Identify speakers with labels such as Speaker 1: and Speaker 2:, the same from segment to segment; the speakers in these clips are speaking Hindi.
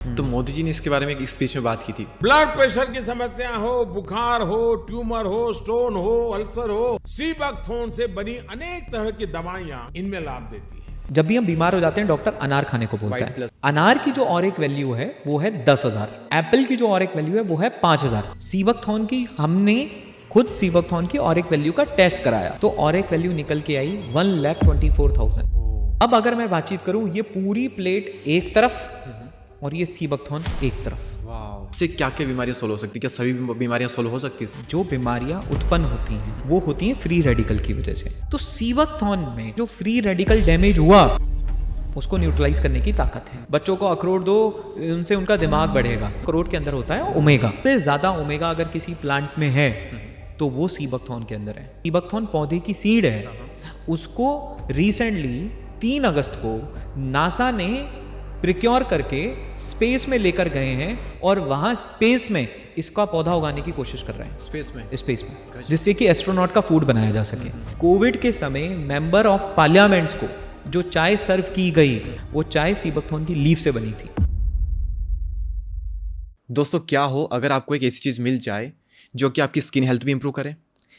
Speaker 1: तो मोदी जी ने इसके बारे में एक स्पीच में बात की थी।
Speaker 2: ब्लड प्रेशर की समस्या हो, बुखार हो, ट्यूमर हो, स्टोन हो, अल्सर हो, सीबकथोर्न से बनी अनेक तरह की दवाइयां इनमें लाभ देती है।
Speaker 3: जब भी हम बीमार हो जाते हैं डॉक्टर अनार खाने को बोलता है। अनार की जो ऑरिक वैल्यू है वो है 10,000। एप्पल की जो ऑरिक वैल्यू है वो है 5,000। सीबकथोर्न की हमने खुद सीबकथोर्न की ऑरिक वैल्यू का टेस्ट कराया तो ऑरिक वैल्यू निकल के आई 1,24,000। अब अगर मैं बातचीत करूं, ये पूरी प्लेट एक तरफ और ये सीबकथोर्न एक तरफ।
Speaker 1: इससे क्या क्या बीमारियां सोल्व हो सकती है? क्या सभी बीमारियां सोल्व हो सकती है?
Speaker 3: जो बीमारियां उत्पन्न होती हैं वो होती हैं फ्री रेडिकल की वजह से। तो सीबकथोर्न में जो फ्री रेडिकल डैमेज हुआ उसको न्यूट्रलाइज करने की ताकत है। बच्चों को अखरोट दो, उनसे उनका दिमाग बढ़ेगा। अखरोट के अंदर होता है ओमेगा। सबसे ज्यादा ओमेगा अगर किसी प्लांट में है तो वो सीबकथोर्न के अंदर है। सीबकथोर्न पौधे की सीड है। उसको रिसेंटली 3 अगस्त को नासा ने प्रिक्योर करके स्पेस में लेकर गए हैं और वहां स्पेस में इसका पौधा उगाने की कोशिश कर रहे हैं।
Speaker 1: स्पेस में
Speaker 3: जिससे कि एस्ट्रोनॉट का फूड बनाया जा सके। कोविड के समय मेंबर ऑफ पार्लियामेंट्स को जो चाय सर्व की गई वो चाय सीबकथोर्न की लीफ से बनी थी।
Speaker 1: दोस्तों, क्या हो अगर आपको एक ऐसी चीज़ मिल जाए जो कि आपकी स्किन हेल्थ भी इंप्रूव करे,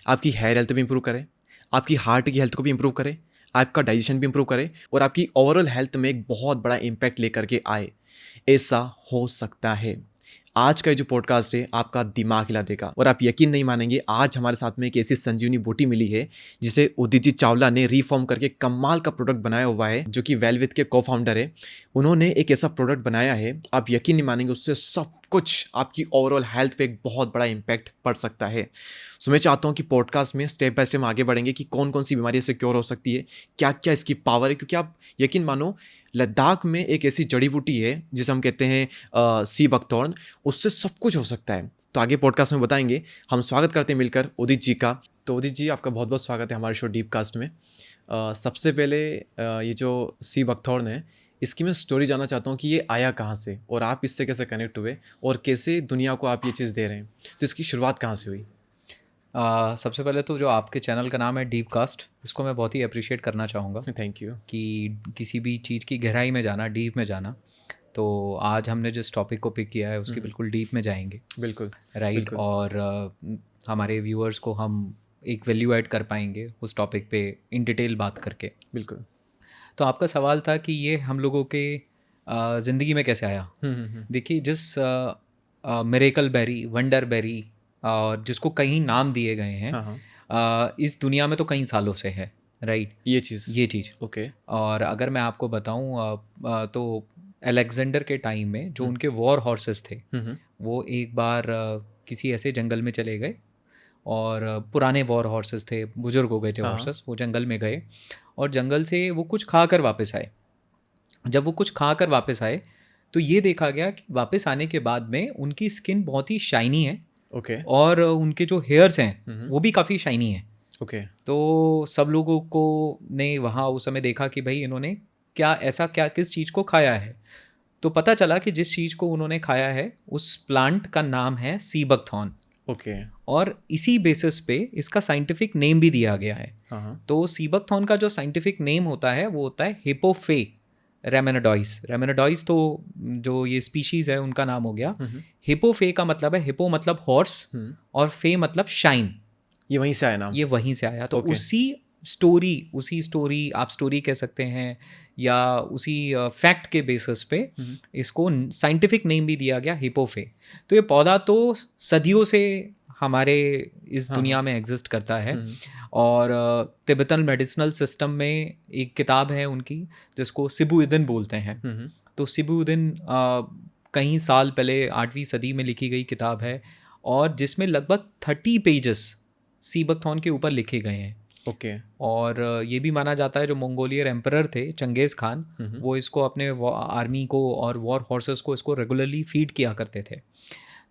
Speaker 1: आपकी हेयर हेल्थ भी इंप्रूव करे, आपकी हार्ट की हेल्थ को भी इंप्रूव करे, आपका डाइजेशन भी इंप्रूव करे और आपकी ओवरऑल हेल्थ में एक बहुत बड़ा इम्पैक्ट लेकर के आए। ऐसा हो सकता है। आज का जो पॉडकास्ट है आपका दिमाग हिला देगा और आप यकीन नहीं मानेंगे, आज हमारे साथ में एक ऐसी संजीवनी बूटी मिली है जिसे उदित जी चावला ने रिफॉर्म करके कमाल का प्रोडक्ट बनाया हुआ है, जो कि वेलविथ के को फाउंडर है। उन्होंने एक ऐसा प्रोडक्ट बनाया है, आप यकीन नहीं मानेंगे, उससे सब कुछ आपकी ओवरऑल हेल्थ पे एक बहुत बड़ा इम्पैक्ट पड़ सकता है। सो मैं चाहता हूँ कि पॉडकास्ट में स्टेप बाय स्टेप आगे बढ़ेंगे कि कौन कौन सी बीमारी इससे क्योर हो सकती है, क्या क्या इसकी पावर है। क्योंकि आप यकीन मानो, लद्दाख में एक ऐसी जड़ी बूटी है जिसे हम कहते हैं सीबकथोर्न, उससे सब कुछ हो सकता है। तो आगे पॉडकास्ट में बताएंगे। हम स्वागत करते हैं मिलकर उदित जी का। तो उदित जी, आपका बहुत बहुत स्वागत है हमारे शो डीपकास्ट में। सबसे पहले ये जो सीबकथोर्न है, इसकी मैं स्टोरी जानना चाहता हूँ कि ये आया कहाँ से और आप इससे कैसे कनेक्ट हुए और कैसे दुनिया को आप ये चीज़ दे रहे हैं। तो इसकी शुरुआत कहाँ से हुई?
Speaker 3: सबसे पहले तो जो आपके चैनल का नाम है डीपकास्ट, इसको मैं बहुत ही अप्रिशिएट करना चाहूँगा।
Speaker 1: Thank you.
Speaker 3: कि किसी भी चीज़ की गहराई में जाना, डीप में जाना। तो आज हमने जिस टॉपिक को पिक किया है उसकी बिल्कुल डीप में जाएंगे।
Speaker 1: बिल्कुल
Speaker 3: राइट। और हमारे व्यूअर्स को हम एक वैल्यू ऐड कर पाएंगे उस टॉपिक पे इन डिटेल बात करके।
Speaker 1: बिल्कुल।
Speaker 3: तो आपका सवाल था कि ये हम लोगों के ज़िंदगी में कैसे आया। देखिए, जिस मिरेकल बेरी, वंडर बेरी, और जिसको कई नाम दिए गए हैं, इस दुनिया में तो कई सालों से है। राइट। ये चीज़
Speaker 1: ओके।
Speaker 3: और अगर मैं आपको बताऊं तो अलेक्जेंडर के टाइम में जो उनके वॉर हॉर्सेस थे, वो एक बार किसी ऐसे जंगल में चले गए और पुराने वॉर हॉर्सेस थे, बुजुर्ग हो गए थे हॉर्सेस। वो जंगल में गए और जंगल से वो कुछ खा कर वापस आए। जब वो कुछ खा कर वापस आए तो ये देखा गया कि वापस आने के बाद में उनकी स्किन बहुत ही शाइनी है।
Speaker 1: ओके।
Speaker 3: और उनके जो हेयर्स हैं वो भी काफ़ी शाइनी है।
Speaker 1: ओके।
Speaker 3: तो सब लोगों को ने वहाँ उस समय देखा कि भाई इन्होंने क्या किस चीज़ को खाया है। तो पता चला कि जिस चीज़ को उन्होंने खाया है उस प्लांट का नाम है सीबकथोर्न।
Speaker 1: ओके।
Speaker 3: और इसी बेसिस पे इसका साइंटिफिक नेम भी दिया गया है। तो सीबकथोर्न का जो साइंटिफिक नेम होता है वो होता है हिपोफे रेमेनोडॉइस। रेमेनोडॉइस तो जो ये स्पीशीज है उनका नाम हो गया। हिपोफे का मतलब है, हिपो मतलब हॉर्स और फे मतलब शाइन।
Speaker 1: ये वहीं से आया नाम?
Speaker 3: ये वहीं से आया। तो उसी स्टोरी आप स्टोरी कह सकते हैं या उसी फैक्ट के बेसिस पे इसको साइंटिफिक नेम भी दिया गया हिपोफे। तो ये पौधा तो सदियों से हमारे इस दुनिया में एग्जिस्ट करता है। और तिब्बतन मेडिसिनल सिस्टम में एक किताब है उनकी जिसको सिबुइदिन बोलते हैं। तो सिबुइदिन कई साल पहले 8वीं सदी में लिखी गई किताब है और जिसमें लगभग 30 पेजेस सीबकथोर्न के ऊपर लिखे गए हैं।
Speaker 1: ओके।
Speaker 3: और ये भी माना जाता है जो मंगोलियन एम्परर थे चंगेज़ खान, वो इसको अपने आर्मी को और वॉर हॉर्सेस को इसको रेगुलरली फीड किया करते थे।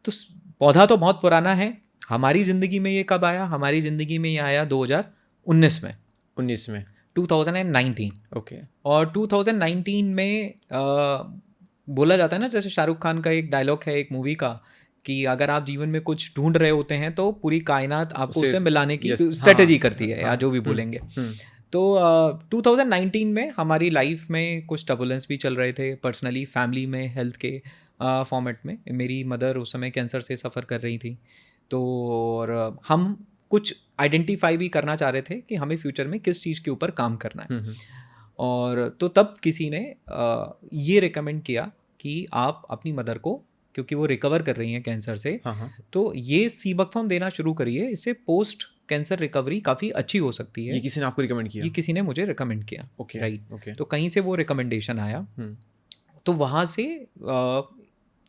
Speaker 3: तो पौधा तो बहुत पुराना है। हमारी ज़िंदगी में ये कब आया? हमारी ज़िंदगी में ये आया 2019 में। 2019।
Speaker 1: ओके।
Speaker 3: और 2019 में बोला जाता है ना, जैसे शाहरुख खान का एक डायलॉग है एक मूवी का कि अगर आप जीवन में कुछ ढूंढ रहे होते हैं तो पूरी कायनात आपको उसे मिलाने की स्ट्रेटजी करती है, या जो भी बोलेंगे। तो 2019 में हमारी लाइफ में कुछ टर्बुलेंस भी चल रहे थे, पर्सनली, फैमिली में, हेल्थ के। फॉर्मेट में। मेरी मदर उस समय कैंसर से सफ़र कर रही थी, तो और हम कुछ आइडेंटिफाई भी करना चाह रहे थे कि हमें फ्यूचर में किस चीज़ के ऊपर काम करना है। और तो तब किसी ने ये रिकमेंड किया कि आप अपनी मदर को, क्योंकि वो रिकवर कर रही हैं कैंसर से, तो ये सीबकथॉर्न देना शुरू करिए, इससे पोस्ट कैंसर रिकवरी काफ़ी अच्छी हो सकती है।
Speaker 1: ये किसी ने आपको रिकमेंड किया?
Speaker 3: ये किसी ने मुझे रिकमेंड किया।
Speaker 1: Okay,
Speaker 3: right.
Speaker 1: ओके।
Speaker 3: तो कहीं से वो रिकमेंडेशन आया, तो वहाँ से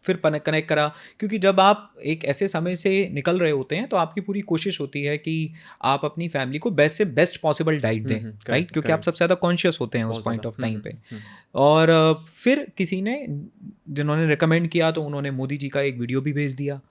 Speaker 3: फिर कनेक्ट करा, क्योंकि जब आप एक ऐसे समय से निकल रहे होते हैं तो आपकी पूरी कोशिश होती है कि आप अपनी फैमिली को बेस्ट से बेस्ट पॉसिबल डाइट दें, राइट, क्योंकि आप सबसे ज़्यादा कॉन्शियस होते हैं उस पॉइंट ऑफ टाइम पे। और फिर किसी ने, जिन्होंने रिकमेंड किया, तो उन्होंने मोदी जी का एक वीडियो भी भेज दिया,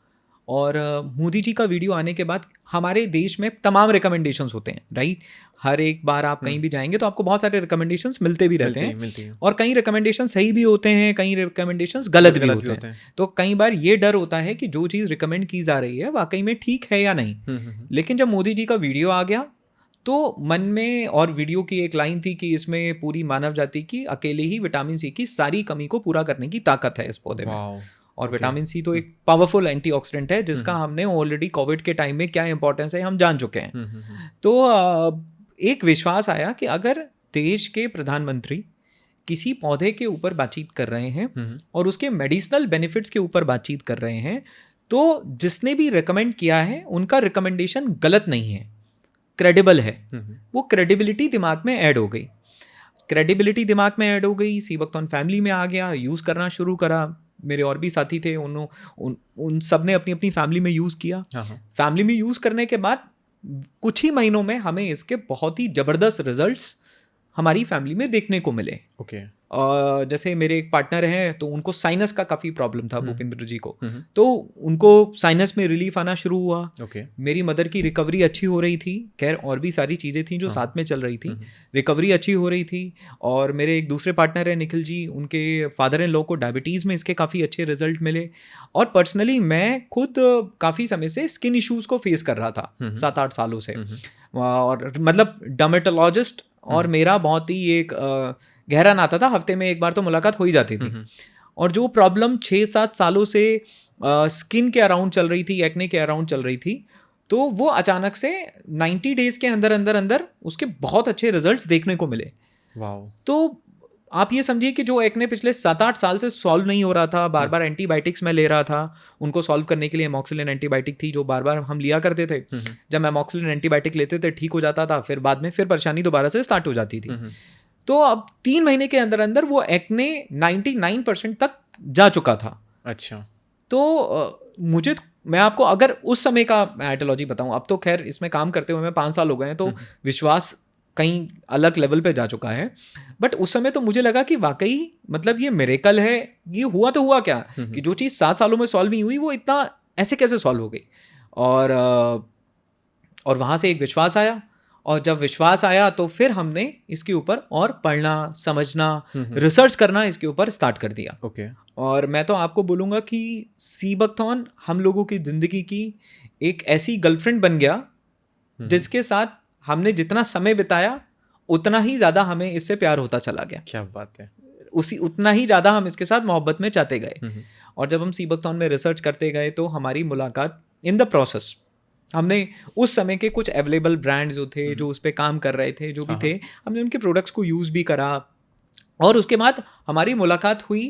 Speaker 3: और मोदी जी का वीडियो आने के बाद हमारे देश में तमाम रिकमेंडेशंस होते हैं, राइट। हर एक बार आप कहीं भी जाएंगे तो आपको बहुत सारे रिकमेंडेशंस मिलते भी रहते हैं, और कई रिकमेंडेशन सही भी होते हैं, कई रिकमेंडेशंस गलत भी होते हैं। तो कई बार ये डर होता है कि जो चीज़ रिकमेंड की जा रही है वाकई में ठीक है या नहीं। लेकिन जब मोदी जी का वीडियो आ गया तो मन में, और वीडियो की एक लाइन थी कि इसमें पूरी मानव जाति की अकेले ही विटामिन सी की सारी कमी को पूरा करने की ताकत है इस पौधे में। और विटामिन सी तो एक पावरफुल एंटीऑक्सीडेंट है, जिसका हमने ऑलरेडी कोविड के टाइम में क्या इंपॉर्टेंस है हम जान चुके हैं। तो एक विश्वास आया कि अगर देश के प्रधानमंत्री किसी पौधे के ऊपर बातचीत कर रहे हैं और उसके मेडिसिनल बेनिफिट्स के ऊपर बातचीत कर रहे हैं, तो जिसने भी रिकमेंड किया है उनका रिकमेंडेशन गलत नहीं है, क्रेडिबल है। वो क्रेडिबिलिटी दिमाग में ऐड हो गई, सीबकथॉर्न फैमिली में आ गया, यूज़ करना शुरू करा। मेरे और भी साथी थे, उन सब ने अपनी अपनी फैमिली में यूज़ किया। फैमिली में यूज़ करने के बाद कुछ ही महीनों में हमें इसके बहुत ही ज़बरदस्त रिजल्ट्स हमारी फैमिली में देखने को मिले।
Speaker 1: ओके।
Speaker 3: जैसे मेरे एक पार्टनर हैं, तो उनको साइनस का काफ़ी प्रॉब्लम था, भूपेंद्र जी को, तो उनको साइनस में रिलीफ आना शुरू हुआ।
Speaker 1: ओके।
Speaker 3: मेरी मदर की रिकवरी अच्छी हो रही थी, खैर और भी सारी चीज़ें थी जो साथ में चल रही थी, रिकवरी अच्छी हो रही थी। और मेरे एक दूसरे पार्टनर हैं निखिल जी, उनके फादर इन लॉ को डायबिटीज़ में इसके काफ़ी अच्छे रिजल्ट मिले। और पर्सनली मैं खुद काफ़ी समय से स्किन इश्यूज़ को फेस कर रहा था 7-8 सालों से, और मतलब डर्मेटोलॉजिस्ट और मेरा बहुत ही एक गहरा नाता था, हफ्ते में एक बार तो मुलाकात हो ही जाती थी। और जो प्रॉब्लम 6-7 सालों से स्किन के अराउंड चल रही थी, एक्ने के अराउंड चल रही थी, तो वो अचानक से 90 डेज के अंदर उसके बहुत अच्छे रिजल्ट्स देखने को मिले।
Speaker 1: वाओ।
Speaker 3: तो आप ये समझिए कि जो एक्ने पिछले 7-8 साल से सॉल्व नहीं हो रहा था, बार बार एंटीबायोटिक्स में ले रहा था, उनको सॉल्व करने के लिए एमॉक्सिलिन एंटीबायोटिक थी जो बार बार हम लिया करते थे। जब एमॉक्सिलिन एंटीबायोटिक लेते थे ठीक हो जाता था, फिर बाद में फिर परेशानी दोबारा से स्टार्ट हो जाती थी। तो अब 3 महीने के अंदर वो एक्ने 99% तक जा चुका था।
Speaker 1: अच्छा।
Speaker 3: तो मैं आपको अगर उस समय का एटोलॉजी बताऊं, अब तो खैर इसमें काम करते हुए मैं 5 साल हो गए हैं, तो विश्वास कहीं अलग लेवल पे जा चुका है। बट उस समय तो मुझे लगा कि वाकई मतलब ये मिरेकल है, ये हुआ तो हुआ क्या कि जो चीज़ 7 सालों में सॉल्व नहीं हुई वो इतना ऐसे कैसे सॉल्व हो गई। और वहाँ से एक विश्वास आया, और जब विश्वास आया तो फिर हमने इसके ऊपर और पढ़ना, समझना, रिसर्च करना इसके ऊपर स्टार्ट कर दिया।
Speaker 1: ओके।
Speaker 3: और मैं तो आपको बोलूँगा कि सीबकथॉर्न हम लोगों की ज़िंदगी की एक ऐसी गर्लफ्रेंड बन गया जिसके साथ हमने जितना समय बिताया उतना ही ज़्यादा हमें इससे प्यार होता चला गया।
Speaker 1: क्या बात है।
Speaker 3: उतना ही ज़्यादा हम इसके साथ मोहब्बत में चाहते गए। और जब हम सीबकथॉर्न में रिसर्च करते गए तो हमारी मुलाकात इन द प्रोसेस, हमने उस समय के कुछ अवेलेबल ब्रांड्स जो थे, जो उस पर काम कर रहे थे, जो भी थे, हमने उनके प्रोडक्ट्स को यूज़ भी करा। और उसके बाद हमारी मुलाकात हुई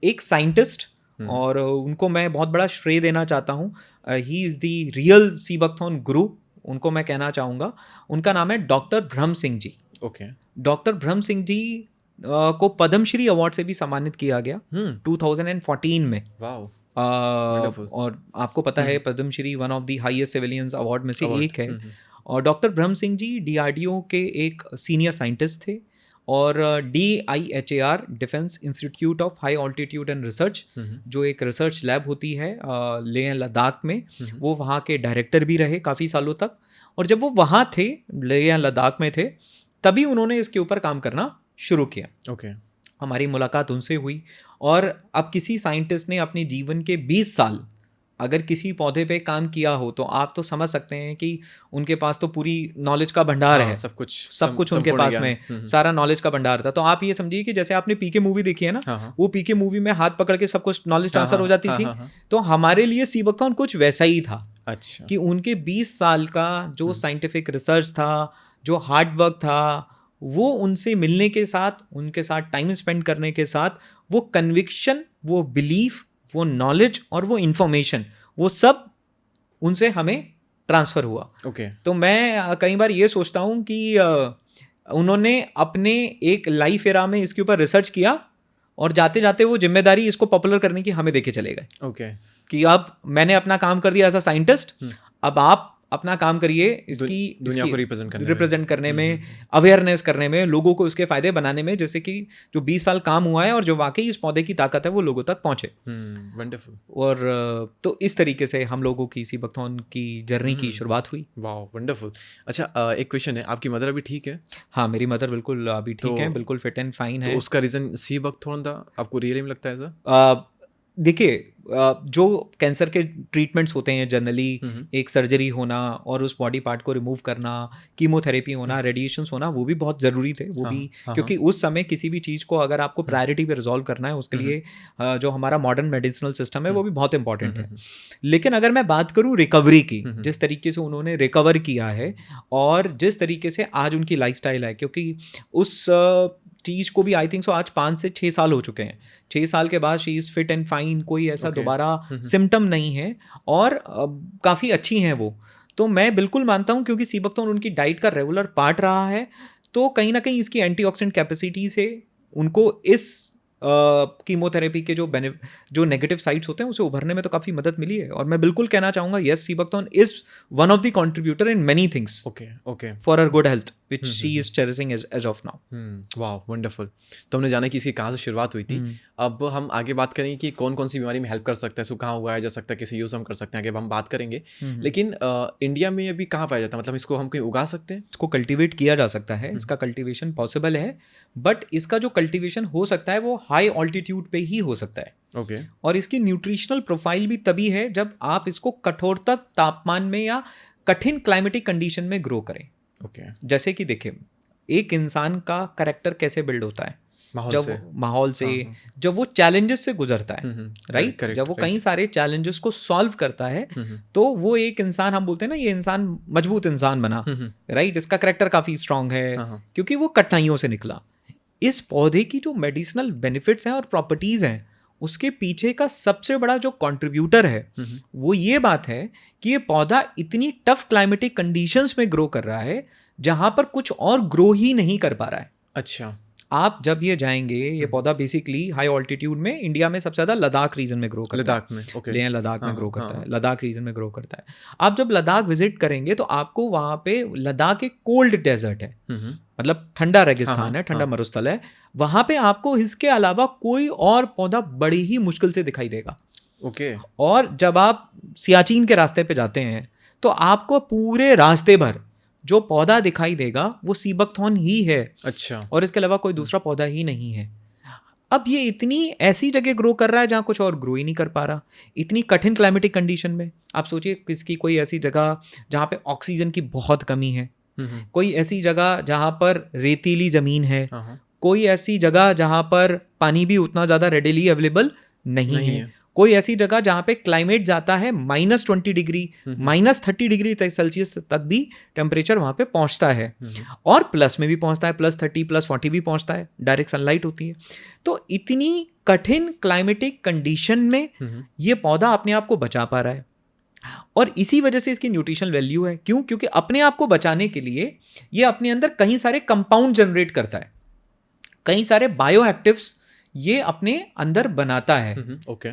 Speaker 3: एक साइंटिस्ट, और उनको मैं बहुत बड़ा श्रेय देना चाहता हूँ। He is the real sea buckthorn guru, उनको मैं कहना चाहूँगा। उनका नाम है डॉक्टर ब्रह्म सिंह जी।
Speaker 1: ओके।
Speaker 3: डॉक्टर ब्रह्म सिंह जी को पद्मश्री अवार्ड से भी सम्मानित किया गया 2014 में।
Speaker 1: वाओ।
Speaker 3: और आपको पता है Padmashri one of the highest civilians award में से एक है। और डॉक्टर ब्रह्म सिंह जी DRDO के एक सीनियर साइंटिस्ट थे, और DIHAR defence institute of high altitude and research, जो एक रिसर्च लैब होती है लेह लद्दाख में, वो वहाँ के डायरेक्टर भी रहे काफ़ी सालों तक। और जब वो वहाँ थे, लेह लद्दाख में थे, तभी उन्होंने इसके ऊपर काम करना शुरू किया।
Speaker 1: ओके।
Speaker 3: हमारी मुलाकात उनसे हुई। और अब किसी साइंटिस्ट ने अपने जीवन के 20 साल अगर किसी पौधे पे काम किया हो तो आप तो समझ सकते हैं कि उनके पास तो पूरी नॉलेज का भंडार
Speaker 1: हाँ,
Speaker 3: है,
Speaker 1: सब कुछ
Speaker 3: उनके
Speaker 1: संपूर्ण
Speaker 3: पास
Speaker 1: ज्ञान।
Speaker 3: में सारा नॉलेज का भंडार था। तो आप ये समझिए कि जैसे आपने पीके मूवी देखी है ना,
Speaker 1: हाँ, हाँ।
Speaker 3: वो पीके मूवी में हाथ पकड़ के सब कुछ नॉलेज
Speaker 1: हाँ,
Speaker 3: ट्रांसफर हो
Speaker 1: हाँ,
Speaker 3: जाती
Speaker 1: हाँ,
Speaker 3: थी।
Speaker 1: हाँ, हाँ।
Speaker 3: तो हमारे लिए सीबकथॉर्न कुछ वैसा ही था
Speaker 1: अच्छा।
Speaker 3: कि उनके 20 साल का जो साइंटिफिक रिसर्च था, जो हार्ड वर्क था, वो उनसे मिलने के साथ, उनके साथ टाइम स्पेंड करने के साथ, वो कन्विक्शन, वो बिलीफ, वो नॉलेज और वो इंफॉर्मेशन, वो सब उनसे हमें ट्रांसफ़र हुआ।
Speaker 1: ओके।
Speaker 3: तो मैं कई बार ये सोचता हूँ कि उन्होंने अपने एक लाइफ एरा में इसके ऊपर रिसर्च किया और जाते जाते वो जिम्मेदारी इसको पॉपुलर करने की हमें देके चले गए
Speaker 1: ओके।
Speaker 3: कि अब मैंने अपना काम कर दिया एज अ साइंटिस्ट, अब आप अपना काम करिए
Speaker 1: दुनिया को
Speaker 3: रिप्रेजेंट करने में, अवेयरनेस करने में, लोगों को इसके फायदे बनाने में, जैसे कि जो 20 साल काम हुआ है और जो वाकई इस पौधे की ताकत है वो लोगों तक पहुंचे।
Speaker 1: वंडरफुल।
Speaker 3: और तो इस तरीके से हम लोगों की सीबकथॉर्न की जर्नी की शुरुआत हुई।
Speaker 1: वाह, वंडरफुल। अच्छा, एक क्वेश्चन है, आपकी मदर अभी ठीक है?
Speaker 3: हाँ, मेरी मदर बिल्कुल अभी ठीक है, बिल्कुल फिट एंड फाइन है।
Speaker 1: तो उसका रीजन सीबकथॉर्न था, आपको रियली में लगता है ऐसा?
Speaker 3: देखिए, जो कैंसर के ट्रीटमेंट्स होते हैं जनरली, एक सर्जरी होना और उस बॉडी पार्ट को रिमूव करना, कीमोथेरेपी होना, रेडिएशंस होना, वो भी बहुत ज़रूरी थे। वो भी क्योंकि उस समय किसी भी चीज़ को अगर आपको प्रायोरिटी पे रिजॉल्व करना है, उसके लिए जो हमारा मॉडर्न मेडिसिनल सिस्टम है वो भी बहुत इंपॉर्टेंट है। लेकिन अगर मैं बात करूँ रिकवरी की, जिस तरीके से उन्होंने रिकवर किया है और जिस तरीके से आज उनकी लाइफस्टाइल है, क्योंकि उस चीज़ को भी आई थिंक सो आज 5 से 6 साल हो चुके हैं। 6 साल के बाद she is fit and fine, कोई ऐसा दोबारा सिम्टम नहीं है और काफ़ी अच्छी हैं वो। तो मैं बिल्कुल मानता हूँ, क्योंकि सीबकथॉर्न उनकी डाइट का रेगुलर पार्ट रहा है, तो कहीं ना कहीं इसकी एंटीऑक्सीडेंट कैपेसिटी से उनको इस कीमोथेरेपी के जो नेगेटिव साइड्स होते हैं उसे उभरने में तो काफ़ी मदद मिली है। और मैं बिल्कुल कहना चाहूँगा, yes, sea buckthorn is one of the contributor in many things
Speaker 1: okay
Speaker 3: for her good health which she is chasing as of now.
Speaker 1: वाह, वंडरफुल। तो हमने जाना कि इसकी कहाँ से शुरुआत हुई थी। अब हम आगे बात करेंगे कि कौन कौन सी बीमारी में हेल्प कर सकता है, इसको कहाँ उगाया जा सकता है, कैसे यूज़ हम कर सकते हैं, आगे हम बात करेंगे। लेकिन इंडिया में अभी कहाँ पाया जाता है, मतलब इसको हम कहीं उगा सकते हैं?
Speaker 3: इसको कल्टीवेट किया जा सकता है, इसका कल्टीवेशन पॉसिबल है, बट इसका जो कल्टीवेशन हो सकता है वो हाई ऑल्टीट्यूड पे ही हो सकता है।
Speaker 1: ओके।
Speaker 3: और इसकी न्यूट्रिशनल प्रोफाइल भी तभी है जब आप इसको कठोरतर तापमान में या कठिन क्लाइमेटिक कंडीशन में ग्रो करें।
Speaker 1: ओके।
Speaker 3: जैसे कि देखिए, एक इंसान का कैरेक्टर कैसे बिल्ड होता है, माहौल से, जब वो चैलेंजेस से गुजरता है, राइट, जब वो कई सारे चैलेंजेस को सॉल्व करता है, तो वो एक इंसान, हम बोलते हैं ना, ये इंसान मजबूत इंसान बना, राइट, इसका कैरेक्टर काफी स्ट्रांग है क्योंकि वो कठिनाइयों से निकला। इस पौधे की जो मेडिसिनल बेनिफिट्स हैं और प्रॉपर्टीज हैं, उसके पीछे का सबसे बड़ा जो कंट्रीब्यूटर है वो ये बात है कि ये पौधा इतनी टफ क्लाइमेटिक कंडीशंस में ग्रो कर रहा है जहां पर कुछ और ग्रो ही नहीं कर पा रहा है।
Speaker 1: अच्छा।
Speaker 3: आप जब ये जाएंगे, ये पौधा बेसिकली हाई ऑल्टीट्यूड में, इंडिया में सबसे ज्यादा लद्दाख रीजन में ग्रो करता है।
Speaker 1: लद्दाख में, ओके।
Speaker 3: लद्दाख में ग्रो करता है, लद्दाख रीजन में ग्रो करता है। आप जब लद्दाख विजिट करेंगे तो आपको वहां पे, लद्दाख एक कोल्ड डेजर्ट है, मतलब ठंडा रेगिस्तान है, ठंडा मरुस्थल है, वहां पे आपको इसके अलावा कोई और पौधा बड़ी ही मुश्किल से दिखाई देगा।
Speaker 1: ओके।
Speaker 3: और जब आप सियाचिन के रास्ते पे जाते हैं तो आपको पूरे रास्ते भर जो पौधा दिखाई देगा वो सीबकथॉर्न ही है।
Speaker 1: अच्छा।
Speaker 3: और इसके अलावा कोई दूसरा पौधा ही नहीं है। अब ये इतनी ऐसी जगह ग्रो कर रहा है जहाँ कुछ और ग्रो ही नहीं कर पा रहा, इतनी कठिन क्लाइमेटिक कंडीशन में। आप सोचिए, किसकी कोई ऐसी जगह जहाँ पे ऑक्सीजन की बहुत कमी है, कोई ऐसी जगह जहाँ पर रेतीली ज़मीन है, कोई ऐसी जगह जहाँ पर पानी भी उतना ज़्यादा रेडिली अवेलेबल नहीं है, कोई ऐसी जगह जहाँ पे क्लाइमेट जाता है -20 डिग्री, -30 डिग्री सेल्सियस तक भी टेम्परेचर वहाँ पे पहुँचता है, और प्लस में भी पहुँचता है, +30 +40 भी पहुँचता है, डायरेक्ट सनलाइट होती है। तो इतनी कठिन क्लाइमेटिक कंडीशन में ये पौधा अपने आप को बचा पा रहा है, और इसी वजह से इसकी न्यूट्रिशनल वैल्यू है। क्यों? क्योंकि अपने आप को बचाने के लिए ये अपने अंदर कई सारे कंपाउंड जनरेट करता है, कई सारे बायो एक्टिव्स ये अपने अंदर बनाता है,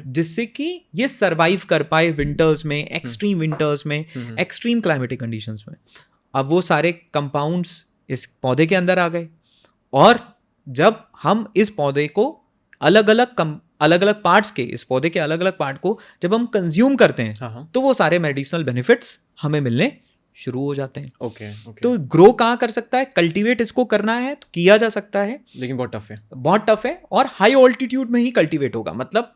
Speaker 3: जिससे कि ये सरवाइव कर पाए विंटर्स में, एक्सट्रीम विंटर्स में, एक्सट्रीम क्लाइमेटिक कंडीशंस में। अब वो सारे कंपाउंड्स इस पौधे के अंदर आ गए, और जब हम इस पौधे को अलग अलग पार्ट्स के, इस पौधे के अलग अलग पार्ट को जब हम कंज्यूम करते हैं तो वो सारे मेडिसिनल बेनिफिट्स हमें मिलने शुरू हो जाते हैं।
Speaker 1: ओके।
Speaker 3: तो ग्रो कहाँ कर सकता है, कल्टीवेट इसको करना है तो किया जा सकता है,
Speaker 1: लेकिन बहुत टफ है,
Speaker 3: बहुत टफ है, और हाई ऑल्टीट्यूड में ही कल्टीवेट होगा। मतलब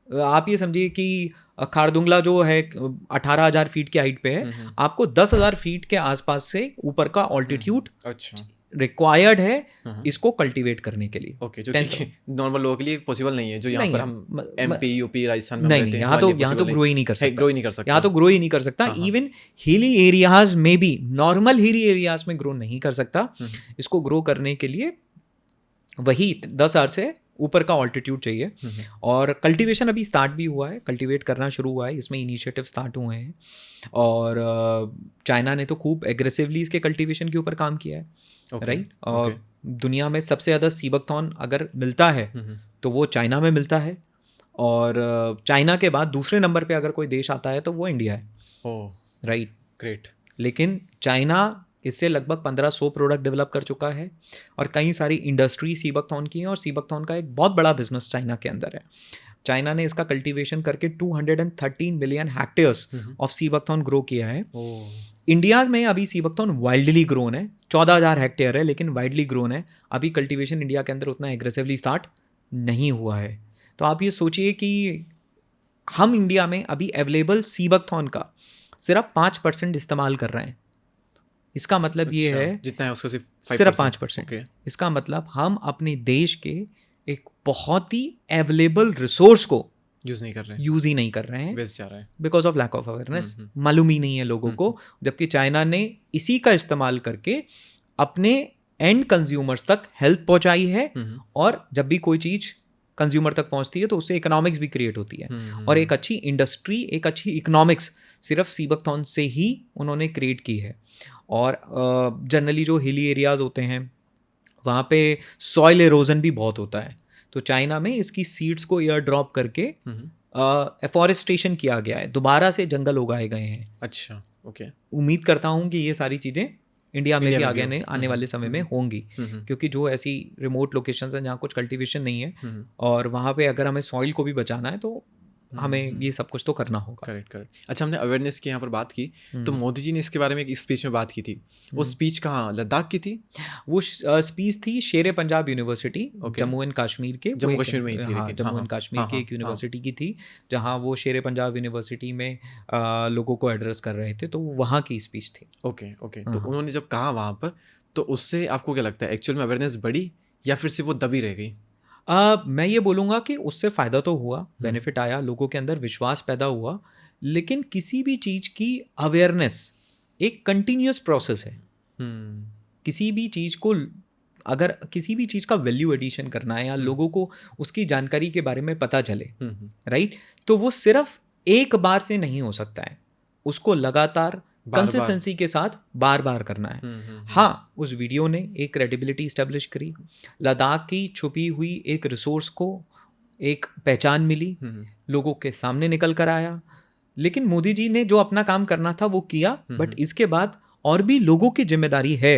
Speaker 3: आप ये समझिए कि खारदुंगला जो है 18,000 फीट की हाइट पे है, आपको 10,000 फीट के आसपास से ऊपर का ऑल्टीट्यूड
Speaker 1: अच्छा
Speaker 3: रिक्वायर्ड है इसको कल्टीवेट करने के लिए।
Speaker 1: ओके, जो कि नॉर्मल लोगों के लिए पॉसिबल नहीं है, जो यहाँ
Speaker 3: नहीं
Speaker 1: पर
Speaker 3: है।
Speaker 1: हम एमपी यूपी राजस्थान में
Speaker 3: नहीं
Speaker 1: रहते
Speaker 3: नहीं,
Speaker 1: हैं,
Speaker 3: यहाँ तो ग्रो ही नहीं कर सकता,
Speaker 1: ग्रो ही नहीं कर सकता,
Speaker 3: यहाँ तो ग्रो ही नहीं कर सकता। इवन हिली एरियाज में भी, नॉर्मल हिली एरियाज में ग्रो नहीं कर सकता। इसको ग्रो करने के लिए वही 10,000 से ऊपर का ऑल्टीट्यूड चाहिए। और कल्टीवेशन अभी स्टार्ट भी हुआ है, कल्टीवेट करना शुरू हुआ है, इसमें इनिशिएटिव स्टार्ट हुए हैं। और चाइना ने तो खूब एग्रेसिवली इसके कल्टीवेशन के ऊपर काम किया है, राइट। और दुनिया में सबसे ज़्यादा सीबकथॉर्न अगर मिलता है तो वो चाइना में मिलता है, और चाइना के बाद दूसरे नंबर पे अगर कोई देश आता है तो वो इंडिया है, राइट।
Speaker 1: ग्रेट।
Speaker 3: लेकिन चाइना इससे लगभग 1500 प्रोडक्ट डेवलप कर चुका है, और कई सारी इंडस्ट्री सीबकथॉर्न की हैं, और सीबकथॉर्न का एक बहुत बड़ा बिजनेस चाइना के अंदर है। चाइना ने इसका कल्टीवेशन करके 213 million hectares of sea buckthorn grow किया है। इंडिया में अभी सीबकथॉर्न वाइल्डली ग्रोन है, 14,000 हेक्टेयर है, लेकिन वाइल्डली ग्रोन है। अभी कल्टीवेशन इंडिया के अंदर उतना एग्रेसिवली स्टार्ट नहीं हुआ है। तो आप ये सोचिए कि हम इंडिया में अभी अवेलेबल सीबकथॉर्न का सिर्फ 5% इस्तेमाल कर रहे हैं। इसका मतलब ये है
Speaker 1: जितना है उसका
Speaker 3: सिर्फ 5%। इसका मतलब हम अपने देश के एक बहुत ही अवेलेबल रिसोर्स को यूज ही नहीं कर रहे हैं,
Speaker 1: वेस्ट जा रहा है,
Speaker 3: because of lack of awareness. मालूम ही नहीं है लोगों को, जबकि चाइना ने इसी का इस्तेमाल करके अपने एंड कंज्यूमर्स तक हेल्थ पहुंचाई है, और जब भी कोई चीज़ कंज्यूमर तक पहुंचती है तो उससे इकोनॉमिक्स भी क्रिएट होती है। और एक अच्छी इंडस्ट्री, एक अच्छी इकोनॉमिक्स सिर्फ सीबकथॉर्न से ही उन्होंने क्रिएट की है। और जनरली जो हिली एरियाज होते हैं वहाँ पे सॉइल एरोजन भी बहुत होता है, तो चाइना में इसकी सीड्स को एयर ड्रॉप करके एफॉरेस्टेशन किया गया है, दोबारा से जंगल उगाए गए हैं।
Speaker 1: अच्छा, ओके।
Speaker 3: उम्मीद करता हूँ कि ये सारी चीज़ें इंडिया में भी आने वाले समय में होंगी, क्योंकि जो ऐसी रिमोट लोकेशंस हैं जहाँ कुछ कल्टीवेशन नहीं है, और वहाँ पे अगर हमें सॉइल को भी बचाना है तो हमें ये सब कुछ तो करना होगा।
Speaker 1: करेक्ट। अच्छा, हमने अवेयरनेस की यहाँ पर बात की, तो मोदी जी ने इसके बारे में एक स्पीच में बात की थी। वो स्पीच कहाँ, लद्दाख की थी?
Speaker 3: वो स्पीच थी शेर पंजाब यूनिवर्सिटी, जम्मू एंड कश्मीर के,
Speaker 1: जम्मू कश्मीर में ही थी।
Speaker 3: हाँ, जम्मू एंड कश्मीर की एक यूनिवर्सिटी की थी, जहाँ वो शेर पंजाब यूनिवर्सिटी में लोगों को एड्रेस कर रहे थे, तो वहाँ की स्पीच थी।
Speaker 1: ओके। तो उन्होंने जब कहा वहाँ पर, तो उससे आपको क्या लगता है, एक्चुअल में अवेयरनेस बढ़ी या फिर सिर्फ वो दबी रह गई?
Speaker 3: मैं ये बोलूँगा कि उससे फ़ायदा तो हुआ, बेनिफिट आया, लोगों के अंदर विश्वास पैदा हुआ, लेकिन किसी भी चीज़ की अवेयरनेस एक कंटिन्यूस प्रोसेस है। किसी भी चीज़ को, अगर किसी भी चीज़ का वैल्यू एडिशन करना है या लोगों को उसकी जानकारी के बारे में पता चले, राइट, तो वो सिर्फ एक बार से नहीं हो सकता है, उसको लगातार कंसिस्टेंसी के साथ बार बार करना है। हाँ, उस वीडियो ने एक क्रेडिबिलिटी इस्टेब्लिश करी, लद्दाख की छुपी हुई एक रिसोर्स को एक पहचान मिली, लोगों के सामने निकल कर आया। लेकिन मोदी जी ने जो अपना काम करना था वो किया, बट इसके बाद और भी लोगों की जिम्मेदारी है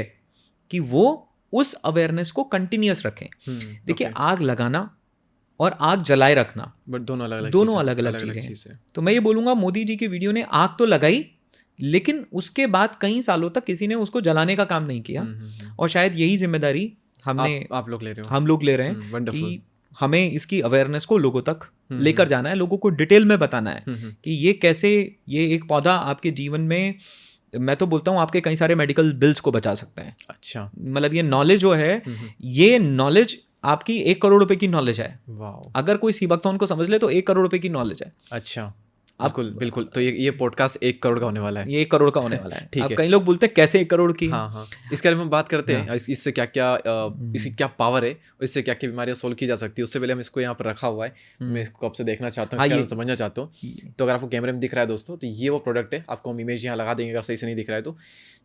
Speaker 3: कि वो उस अवेयरनेस को कंटिन्यूस रखें। देखिए, आग लगाना और आग जलाए रखना
Speaker 1: बट दोनों अलग अलग चीज़ें हैं।
Speaker 3: तो मैं ये बोलूँगा, मोदी जी की वीडियो ने आग तो लगाई, लेकिन उसके बाद कई सालों तक किसी ने उसको जलाने का काम नहीं किया, और शायद यही जिम्मेदारी
Speaker 1: आप लोग ले रहे हो,
Speaker 3: हम लोग ले रहे हैं कि हमें इसकी अवेयरनेस को लोगों तक लेकर जाना है, लोगों को डिटेल में बताना है कि ये कैसे, ये एक पौधा आपके जीवन में, मैं तो बोलता हूँ, आपके कई सारे मेडिकल बिल्स को बचा सकता है।
Speaker 1: अच्छा,
Speaker 3: मतलब ये नॉलेज जो है, ये नॉलेज आपकी 1 करोड़ रुपए की नॉलेज है। अगर कोई सीबकथॉर्न को समझ ले तो 1 करोड़ रुपए की नॉलेज है।
Speaker 1: अच्छा, बिल्कुल। तो ये पॉडकास्ट 1 करोड़ का होने वाला है।
Speaker 3: ये 1 करोड़ का होने वाला है।
Speaker 1: ठीक है।
Speaker 3: कई लोग बोलते हैं कैसे 1 करोड़ की?
Speaker 1: हाँ, इसके बारे में हम बात करते हैं, इससे क्या क्या, इसकी क्या पावर है, इससे क्या क्या बीमारियां सोल्व की जा सकती है। उससे पहले हम इसको यहाँ पर रखा हुआ है, मैं इसको आपसे देखना चाहता हूँ, इसके समझना चाहता हूँ। तो अगर आपको कैमरे में दिख रहा है दोस्तों, तो ये वो प्रोडक्ट है, आपको हम इमेज यहाँ लगा देंगे अगर सही से नहीं दिख रहा है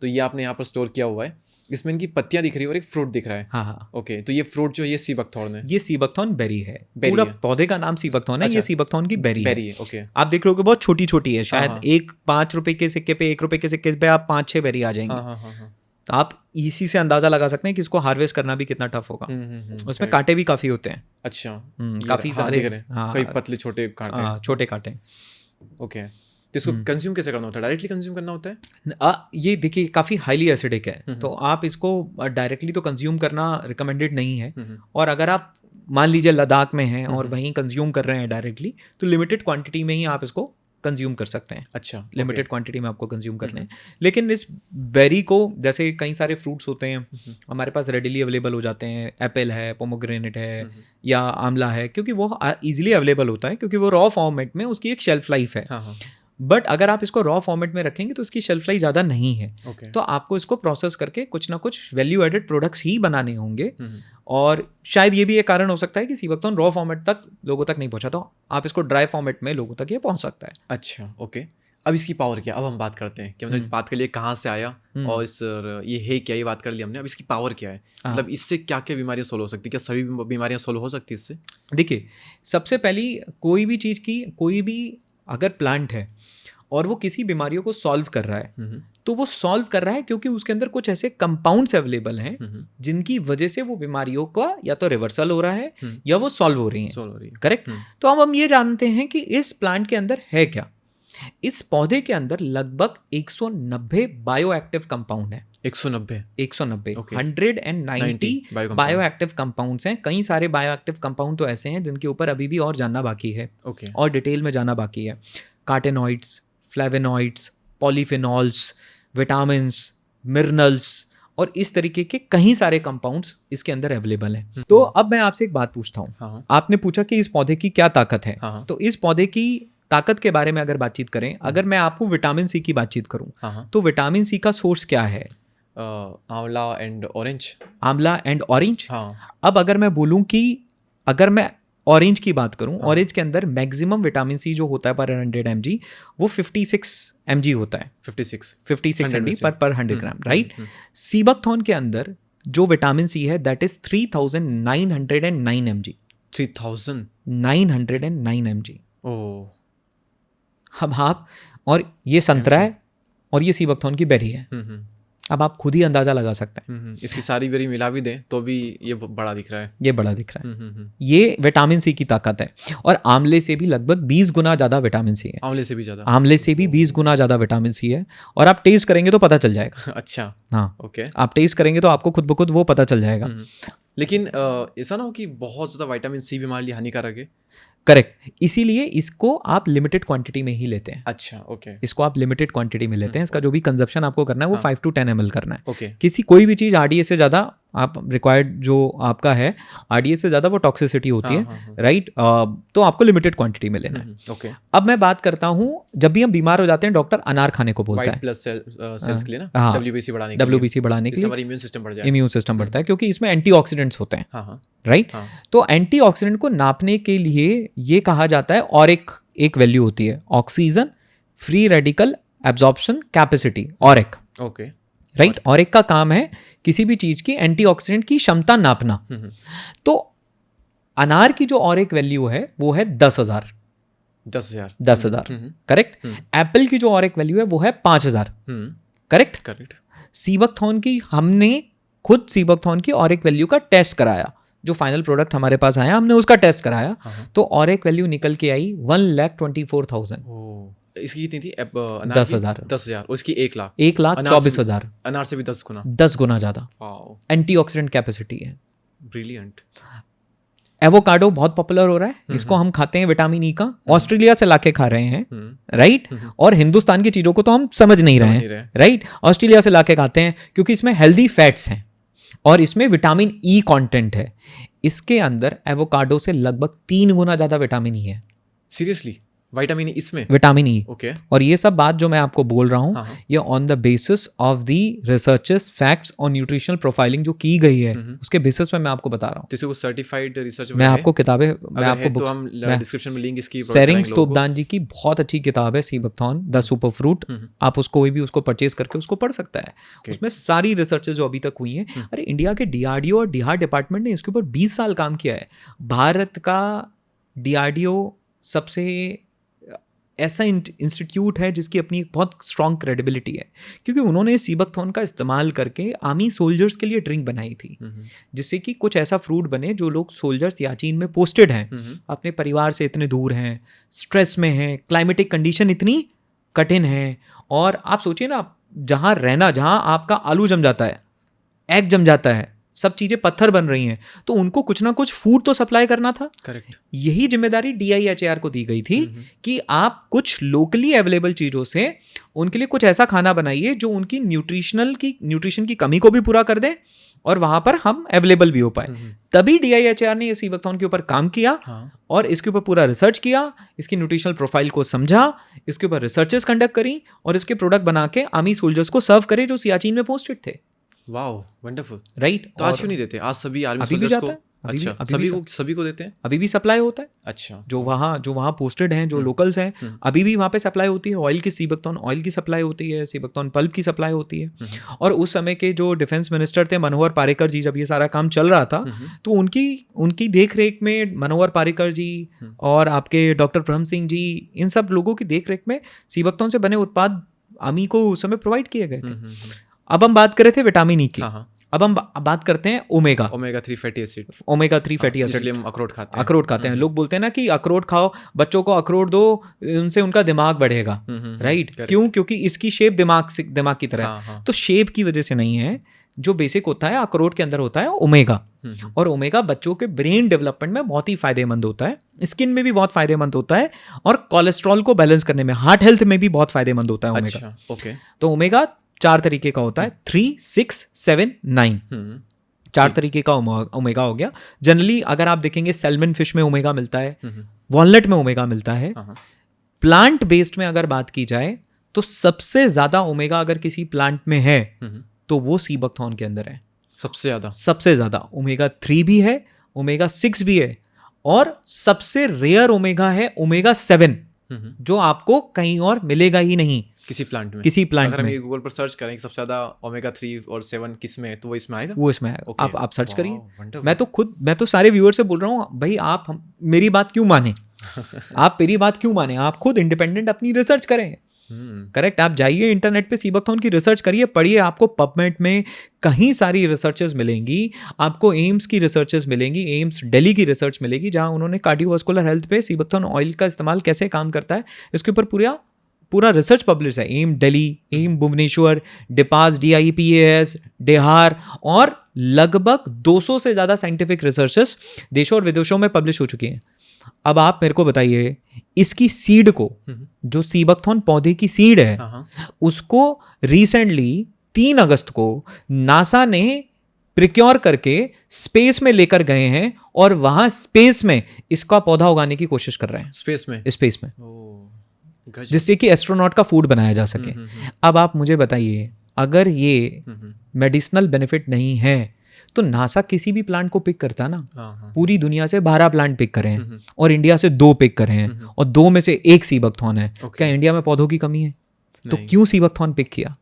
Speaker 1: तो ये आपने यहाँ पर स्टोर किया हुआ है। इसमें इनकी पत्तियां दिख रही है और एक फ्रूट दिख रहा है।
Speaker 3: हाँ।
Speaker 1: ओके, तो ये फ्रूट जो ये सीबकथॉर्न है,
Speaker 3: ये सीबकथॉर्न बेरी है, पूरा पौधे का नाम सीबकथॉर्न है। ये सीबकथॉर्न की बेरी है।
Speaker 1: ओके,
Speaker 3: आप देख रहे हो बहुत छोटी छोटी है, शायद एक 5 रुपए के सिक्के पे, 1 रुपए के सिक्के पे आप 5-6 बेरी आ जाएंगे। तो आप इसी से अंदाजा लगा सकते हैं कि इसको हार्वेस्ट करना भी कितना टफ होगा। उसमें कांटे भी काफी होते हैं।
Speaker 1: अच्छा,
Speaker 3: काफी सारे,
Speaker 1: कई पतले छोटे
Speaker 3: कांटे।
Speaker 1: ओके, तो इसको कंज्यूम कैसे करना होता है? डायरेक्टली कंज्यूम करना होता है?
Speaker 3: ये देखिए, काफ़ी हाईली एसिडिक है, तो आप इसको डायरेक्टली तो कंज्यूम करना रिकमेंडेड नहीं है। और अगर आप मान लीजिए लद्दाख में हैं और वहीं कंज्यूम कर रहे हैं डायरेक्टली, तो लिमिटेड क्वांटिटी में ही आप इसको कंज्यूम कर सकते हैं।
Speaker 1: अच्छा,
Speaker 3: लिमिटेड क्वांटिटी में आपको कंज्यूम करने हैं। लेकिन इस बेरी को, जैसे कई सारे फ्रूट्स होते हैं हमारे पास रेडिली अवेलेबल हो जाते हैं, एप्पल है, पोमोग्रेनेट है या आंवला है, क्योंकि वो इजीली अवेलेबल होता है, क्योंकि वो रॉ फॉर्मेट में उसकी एक शेल्फ लाइफ है।
Speaker 1: हाँ,
Speaker 3: बट अगर आप इसको रॉ फॉर्मेट में रखेंगे तो उसकी शेल्फ लाइफ ज़्यादा नहीं है।
Speaker 1: ओके।
Speaker 3: तो आपको इसको प्रोसेस करके कुछ ना कुछ वैल्यू एडेड प्रोडक्ट्स ही बनाने होंगे। और शायद ये भी एक कारण हो सकता है कि सीबकथॉर्न रॉ फॉर्मेट तक लोगों तक नहीं पहुंचा, तो आप इसको ड्राई फॉर्मेट में लोगों तक ये पहुंच सकता है।
Speaker 1: अच्छा, ओके। अब इसकी पावर क्या, अब हम बात करते हैं कि हमने बात कर लिया कहाँ से आया और इस ये है क्या, ये बात कर लिया हमने। अब इसकी पावर क्या है, मतलब इससे क्या क्या बीमारियां सोल्व हो सकती है, क्या सभी बीमारियां सोल्व हो सकती है इससे?
Speaker 3: देखिए, सबसे पहली कोई भी चीज़ की, कोई भी अगर प्लांट है और वो किसी बीमारियों को सॉल्व कर रहा है, तो वो सॉल्व कर रहा है क्योंकि उसके अंदर कुछ ऐसे कंपाउंड्स अवेलेबल हैं जिनकी वजह से वो बीमारियों का या तो रिवर्सल हो रहा है या वो सॉल्व हो रही हैं। करेक्ट। तो अब हम ये जानते हैं कि इस प्लांट के अंदर है क्या। इस पौधे के अंदर लगभग 190 बायोएक्टिव कंपाउंड है। 190 190 बायोएक्टिव कंपाउंड्स हैं। कई सारे बायोएक्टिव कंपाउंड तो ऐसे हैं जिनके ऊपर अभी भी और जानना बाकी है, और डिटेल में जाना बाकी है। कार्टेनॉइड्स, फ्लेवेनॉइड्स, पॉलीफिनॉल्स, विटामिन्स, मिनरल्स और इस तरीके के कई सारे कंपाउंड्स इसके अंदर अवेलेबल हैं। तो अब मैं आपसे एक बात पूछता हूँ। आपने पूछा कि इस पौधे की क्या ताकत है। तो इस पौधे की ताकत के बारे में अगर बातचीत करें, अगर मैं आपको विटामिन सी की बातचीत करूं, तो विटामिन सी का सोर्स क्या है?
Speaker 1: आंवला एंड ऑरेंज।
Speaker 3: आंवला एंड ऑरेंज। अब अगर मैं बोलूं कि अगर मैं ऑरेंज की बात करूं, ऑरेंज के अंदर मैक्सिमम विटामिन सी जो होता है पर 100 mg, वो 56 mg होता है। 56 mg पर 100 ग्राम, राइट। सीबकथॉर्न के अंदर जो विटामिन सी है दैट इज 3909 mg। 3909 mg।
Speaker 1: ओह।
Speaker 3: अब आप, और ये संतरा है और ये सीबकथॉर्न की बेरी है। अब आप खुद ही अंदाजा लगा सकते हैं।
Speaker 1: इसकी सारी बेरी मिला भी दें तो भी ये बड़ा दिख रहा है।
Speaker 3: ये बड़ा दिख रहा है। ये विटामिन सी की ताकत है। और आंवले से भी लगभग 20 गुना ज़्यादा विटामिन सी है।
Speaker 1: आंवले से भी ज़्यादा? आंवले
Speaker 3: से भी 20 गुना ज़्यादा विटामिन सी है। और आप टेस्ट करेंगे तो पता चल जाएगा।
Speaker 1: अच्छा,
Speaker 3: हाँ,
Speaker 1: ओके।
Speaker 3: आप टेस्ट करेंगे तो आपको खुद ब खुद वो पता चल जाएगा।
Speaker 1: लेकिन ऐसा ना हो कि बहुत ज़्यादा विटामिन सी भी हमारे लिए हानिकारक है।
Speaker 3: करेक्ट, इसीलिए इसको आप लिमिटेड क्वांटिटी में ही लेते हैं।
Speaker 1: अच्छा, ओके।
Speaker 3: इसको आप लिमिटेड क्वांटिटी में लेते हैं। इसका जो भी कंजप्शन आपको करना है वो 5 to 10 ml करना है।
Speaker 1: ओके।
Speaker 3: किसी कोई भी चीज़ आरडीए से ज़्यादा आप रिक्वायर्ड जो आपका है, आरडीए से ज़्यादा वो टॉक्सिसिटी होती है, राइट। तो आपको लिमिटेड क्वांटिटी में लेना है।
Speaker 1: ओके।
Speaker 3: अब मैं बात करता हूँ, जब भी हम बीमार हो जाते हैं डॉक्टर अनार खाने को बोलता है।
Speaker 1: ब्लड सेल्स के लिए ना, WBC बढ़ाने के लिए हमारा इम्यून सिस्टम बढ़ जाए।
Speaker 3: इम्यून सिस्टम बढ़ता है क्योंकि इसमें एंटीऑक्सीडेंट्स होते हैं, राइट। तो एंटीऑक्सीडेंट को नापने के लिए ये कहा जाता है, और एक वैल्यू होती है oxygen free radical absorption capacity, ORAC.
Speaker 1: Okay,
Speaker 3: right. ORAC का काम है किसी भी चीज की एंटीऑक्सीडेंट की क्षमता नापना। तो अनार की जो ऑरेक वैल्यू है वो है 10,000। 10,000 करेक्ट। एप्पल की जो ऑरेक वैल्यू है वो है 5,000। करेक्ट। सीबकथॉर्न की, हमने खुद सीबकथॉर्न की ऑरेक वैल्यू का टेस्ट कराया। जो फाइनल प्रोडक्ट हमारे पास आया, हमने उसका टेस्ट कराया, तो ऑरेक वैल्यू निकल के आई 1,24,000।
Speaker 1: इसकी कितनी थी?
Speaker 3: 10,000।
Speaker 1: उसकी 1,00,000।
Speaker 3: 1,24,000।
Speaker 1: अनार से भी 10 गुना।
Speaker 3: 10 गुना ज्यादा एंटीऑक्सीडेंट कैपेसिटी है।
Speaker 1: ब्रिलियंट।
Speaker 3: एवोकाडो बहुत पॉपुलर हो रहा है। इसको हम खाते हैं विटामिन ई का, ऑस्ट्रेलिया से लाके खा रहे हैं, राइट। और हिंदुस्तान की चीजों को तो हम समझ नहीं रहे हैं, राइट। ऑस्ट्रेलिया से लाके खाते हैं क्योंकि इसमें हेल्दी फैट्स हैं और इसमें विटामिन ई कंटेंट है। इसके अंदर एवोकाडो से लगभग 3 गुना ज्यादा विटामिन ई है।
Speaker 1: सीरियसली? विटामिन ई इसमें?
Speaker 3: Vitamin E.
Speaker 1: ओके।
Speaker 3: और ये सब बात जो मैं आपको बोल रहा हूँ, ये on the basis of the researches facts और न्यूट्रिशनल प्रोफाइलिंग जो की गई है, उसके बेसिस पे मैं आपको बता रहा हूँ।
Speaker 1: जैसे वो सर्टिफाइड रिसर्च
Speaker 3: मैं आपको किताबें, मैं आपको
Speaker 1: बुक्स, तो हम डिस्क्रिप्शन में लिंक इसकी
Speaker 3: सेरिंग स्तोपदान जी की बहुत अच्छी किताब है सीबकथॉर्न द सुपर फ्रूट। आप उसको कोई भी उसको परचेज करके उसको पढ़ सकता है। उसमें सारी रिसर्चेस जो अभी तक हुई हैं, अरे इंडिया के डीआरडीओ और डीआर डिपार्टमेंट ने इसके ऊपर 20 साल काम किया है। भारत का डीआरडीओ सबसे ऐसा इंस्टीट्यूट है जिसकी अपनी एक बहुत स्ट्रॉन्ग क्रेडिबिलिटी है, क्योंकि उन्होंने सीबकथॉर्न का इस्तेमाल करके आर्मी सोल्जर्स के लिए ड्रिंक बनाई थी, जिससे कि कुछ ऐसा फ्रूट बने जो लोग सोल्जर्स याचीन में पोस्टेड हैं, अपने परिवार से इतने दूर हैं, स्ट्रेस में हैं, क्लाइमेटिक कंडीशन इतनी कठिन है। और आप सोचिए ना, जहाँ रहना, जहाँ आपका आलू जम जाता है, एग जम जाता है, सब चीज़ें पत्थर बन रही हैं, तो उनको कुछ ना कुछ फूड तो सप्लाई करना था।
Speaker 1: करेक्ट।
Speaker 3: यही जिम्मेदारी DIHR को दी गई थी कि आप कुछ लोकली अवेलेबल चीज़ों से उनके लिए कुछ ऐसा खाना बनाइए जो उनकी न्यूट्रिशन की कमी को भी पूरा कर दे और वहां पर हम अवेलेबल भी हो पाए। तभी DIHR ने सी बकथॉर्न के ऊपर काम किया और इसके ऊपर पूरा रिसर्च किया, इसकी न्यूट्रिशनल प्रोफाइल को समझा, इसके ऊपर रिसर्चेस कंडक्ट करी और इसके प्रोडक्ट बना के आर्मी सोल्जर्स को सर्व करे जो सियाचिन में पोस्टेड थे।
Speaker 1: Wow, wonderful.
Speaker 3: राइट।
Speaker 1: तो आज क्यों नहीं देते? आज सभी आर्मी
Speaker 3: अभी भी
Speaker 1: सोल्जर्स
Speaker 3: जाता
Speaker 1: को,
Speaker 3: है,
Speaker 1: अच्छा सभी को देते हैं,
Speaker 3: अभी भी सप्लाई होता है।
Speaker 1: अच्छा,
Speaker 3: जो वहाँ पोस्टेड हैं, जो लोकल्स हैं, अभी भी वहाँ पे सप्लाई होती है। ऑयल की सी बकथॉर्न ऑयल की सप्लाई होती है, सी बकथॉर्न पल्प की सप्लाई होती है। और उस समय के जो डिफेंस मिनिस्टर थे मनोहर पारिकर जी, जब ये सारा काम चल रहा था तो उनकी देख रेख में मनोहर पारिकर जी और आपके डॉक्टर ब्रह्म सिंह जी, इन सब लोगों की देख रेख में सी बकथॉर्न से बने उत्पाद आर्मी को उस समय प्रोवाइड किए गए थे। अब हम बात कर रहे थे विटामिन ई की, अब हम बात करते हैं omega
Speaker 1: 3 fatty acid.
Speaker 3: Omega 3 fatty acid,
Speaker 1: इसलिए हम अखरोट खाते हैं।
Speaker 3: अखरोट खाते हैं। लोग बोलते हैं ना कि अखरोट खाओ, बच्चों को अखरोट दो, उनसे उनका दिमाग बढ़ेगा। राइट। क्यों? क्योंकि इसकी शेप दिमाग की तरह है। तो शेप की वजह से नहीं है, जो बेसिक होता है अखरोट के अंदर होता है ओमेगा। और ओमेगा बच्चों के ब्रेन डेवलपमेंट में बहुत ही फायदेमंद होता है, स्किन में भी बहुत फायदेमंद होता है और कोलेस्ट्रॉल को बैलेंस करने में, हार्ट हेल्थ में भी बहुत फायदेमंद होता है ओमेगा।
Speaker 1: अच्छा, ओके।
Speaker 3: तो ओमेगा 4 तरीके का होता है, 3, 6, 7, 9। 4 तरीके का ओमेगा हो गया। जनरली अगर आप देखेंगे सैल्मन फिश में ओमेगा मिलता है, वॉलनट में ओमेगा मिलता है। प्लांट बेस्ड में अगर बात की जाए तो सबसे ज्यादा ओमेगा अगर किसी प्लांट में है तो वो सी बकथॉर्न के अंदर है। सबसे ज्यादा ओमेगा 3 भी है, ओमेगा 6 भी है और सबसे रेयर ओमेगा है ओमेगा 7, जो आपको कहीं और मिलेगा ही नहीं
Speaker 1: किसी प्लांट में।
Speaker 3: अगर
Speaker 1: हम गूगल पर सर्च करें सबसे ज्यादा ओमेगा 3 और 7 किस में है तो वो इसमें आएगा।
Speaker 3: वो इसमें आएगा। आप सर्च करिए। मैं तो सारे व्यूअर से बोल रहा हूँ भाई, आप मेरी बात क्यों माने आप मेरी बात क्यों माने, आप खुद इंडिपेंडेंट अपनी रिसर्च करें। करेक्ट। आप जाइए इंटरनेट पे सी बकथॉर्न की रिसर्च करिए, पढ़िए, आपको पबमेड में कहीं सारी रिसर्चेस मिलेंगी, आपको एम्स की रिसर्चेस मिलेंगी, एम्स दिल्ली की रिसर्च मिलेगी जहां उन्होंने कार्डियोवास्कुलर हेल्थ पे सी बकथॉर्न ऑयल का इस्तेमाल कैसे काम करता है इसके ऊपर पूरा रिसर्च पब्लिश है। AIIMS Delhi, AIIMS Bhubaneswar, DIPAS, DIPAS, DIHAR और लगभग 200 से ज़्यादा साइंटिफिक रिसर्चेस देशों और विदेशों में पब्लिश हो चुकी हैं। अब आप मेरे को बताइए, इसकी सीड को, जो सी बकथॉर्न पौधे की सीड है, उसको रिसेंटली 3 अगस्त को नासा ने प्रिक्योर करके स्पेस में लेकर गए हैं और वहां स्पेस में इसका पौधा उगाने की कोशिश कर रहे हैं। स्पेस में जिससे कि एस्ट्रोनॉट का फूड बनाया जा सके। अब आप मुझे बताइए, अगर ये मेडिसिनल बेनिफिट नहीं है तो नासा किसी भी प्लांट को पिक करता ना। पूरी दुनिया से 12 प्लांट पिक करे हैं और इंडिया से 2 पिक करे हैं और 2 में से 1 सी बकथॉर्न है। क्या इंडिया में पौधों की कमी है? तो क्यों सी बकथॉर्न पिक किया?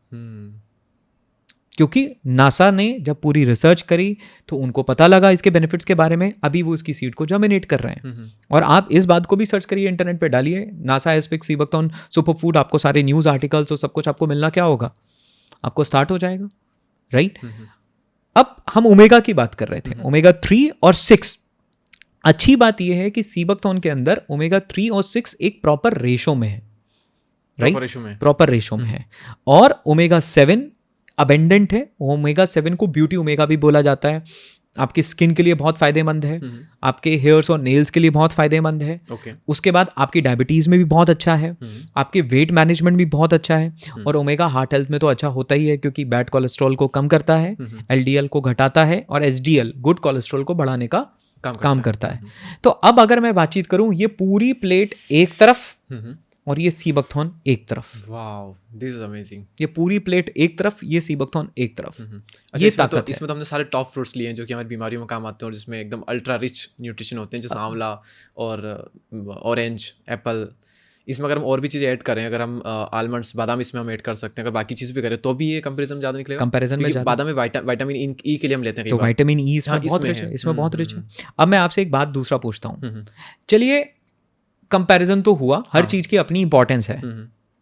Speaker 3: क्योंकि नासा ने जब पूरी रिसर्च करी तो उनको पता लगा इसके बेनिफिट्स के बारे में। अभी वो इसकी सीड को जर्मिनेट कर रहे हैं। और आप इस बात को भी सर्च करिए, इंटरनेट पे डालिए NASA has picked sea buckthorn super food, आपको सारे न्यूज़ आर्टिकल्स और सब कुछ आपको मिलना क्या होगा, आपको स्टार्ट हो जाएगा। राइट। अब हम ओमेगा की बात कर रहे थे, ओमेगा 3 और 6। अच्छी बात यह है कि सी बकथॉर्न के अंदर ओमेगा 3 और 6 एक प्रॉपर रेशो में है। राइट, प्रॉपर रेशो में है। और ओमेगा 7 अबेंडेंट है। ओमेगा 7 को ब्यूटी ओमेगा भी बोला जाता है। आपकी स्किन के लिए बहुत फायदेमंद है, आपके हेयर्स और नेल्स के लिए बहुत फायदेमंद है। उसके बाद आपकी डायबिटीज में भी बहुत अच्छा है, आपके वेट मैनेजमेंट भी बहुत अच्छा है। और ओमेगा हार्ट हेल्थ में तो अच्छा होता ही है क्योंकि बैड कोलेस्ट्रॉल को कम करता है, LDL को घटाता है और SDL गुड कोलेस्ट्रॉल को बढ़ाने का काम करता है। तो अब अगर मैं बातचीत करूं, ये पूरी प्लेट एक तरफ और ये सी बकथॉर्न एक तरफ।
Speaker 1: Wow, this is amazing.
Speaker 3: ये पूरी प्लेट एक तरफ, ये सी बकथॉर्न एक तरफ।
Speaker 1: ये ताकत इसमें तो हमने सारे टॉप फ्रूट्स लिए हैं जो कि हमारी बीमारियों में काम आते हैं और जिसमें एकदम अल्ट्रा रिच न्यूट्रिशन होते हैं, जैसे आंवला और ऑरेंज, एप्पल। इसमें अगर हम और भी चीज़ें ऐड करें, अगर हम आलमंड्स, बादाम इसमें हम ऐड कर सकते हैं, अगर बाकी चीज़ भी करें तो भी ये कंपैरिजन ज़्यादा निकलेगा।
Speaker 3: कंपैरिजन में
Speaker 1: बादाम में विटामिन ई के लिए हम लेते हैं,
Speaker 3: तो विटामिन ई इसमें बहुत रिच है, इसमें बहुत रिच है। अब मैं आपसे एक बात दूसरा पूछता हूँ। चलिए, कंपैरिजन तो हुआ, हर चीज की अपनी इंपॉर्टेंस है,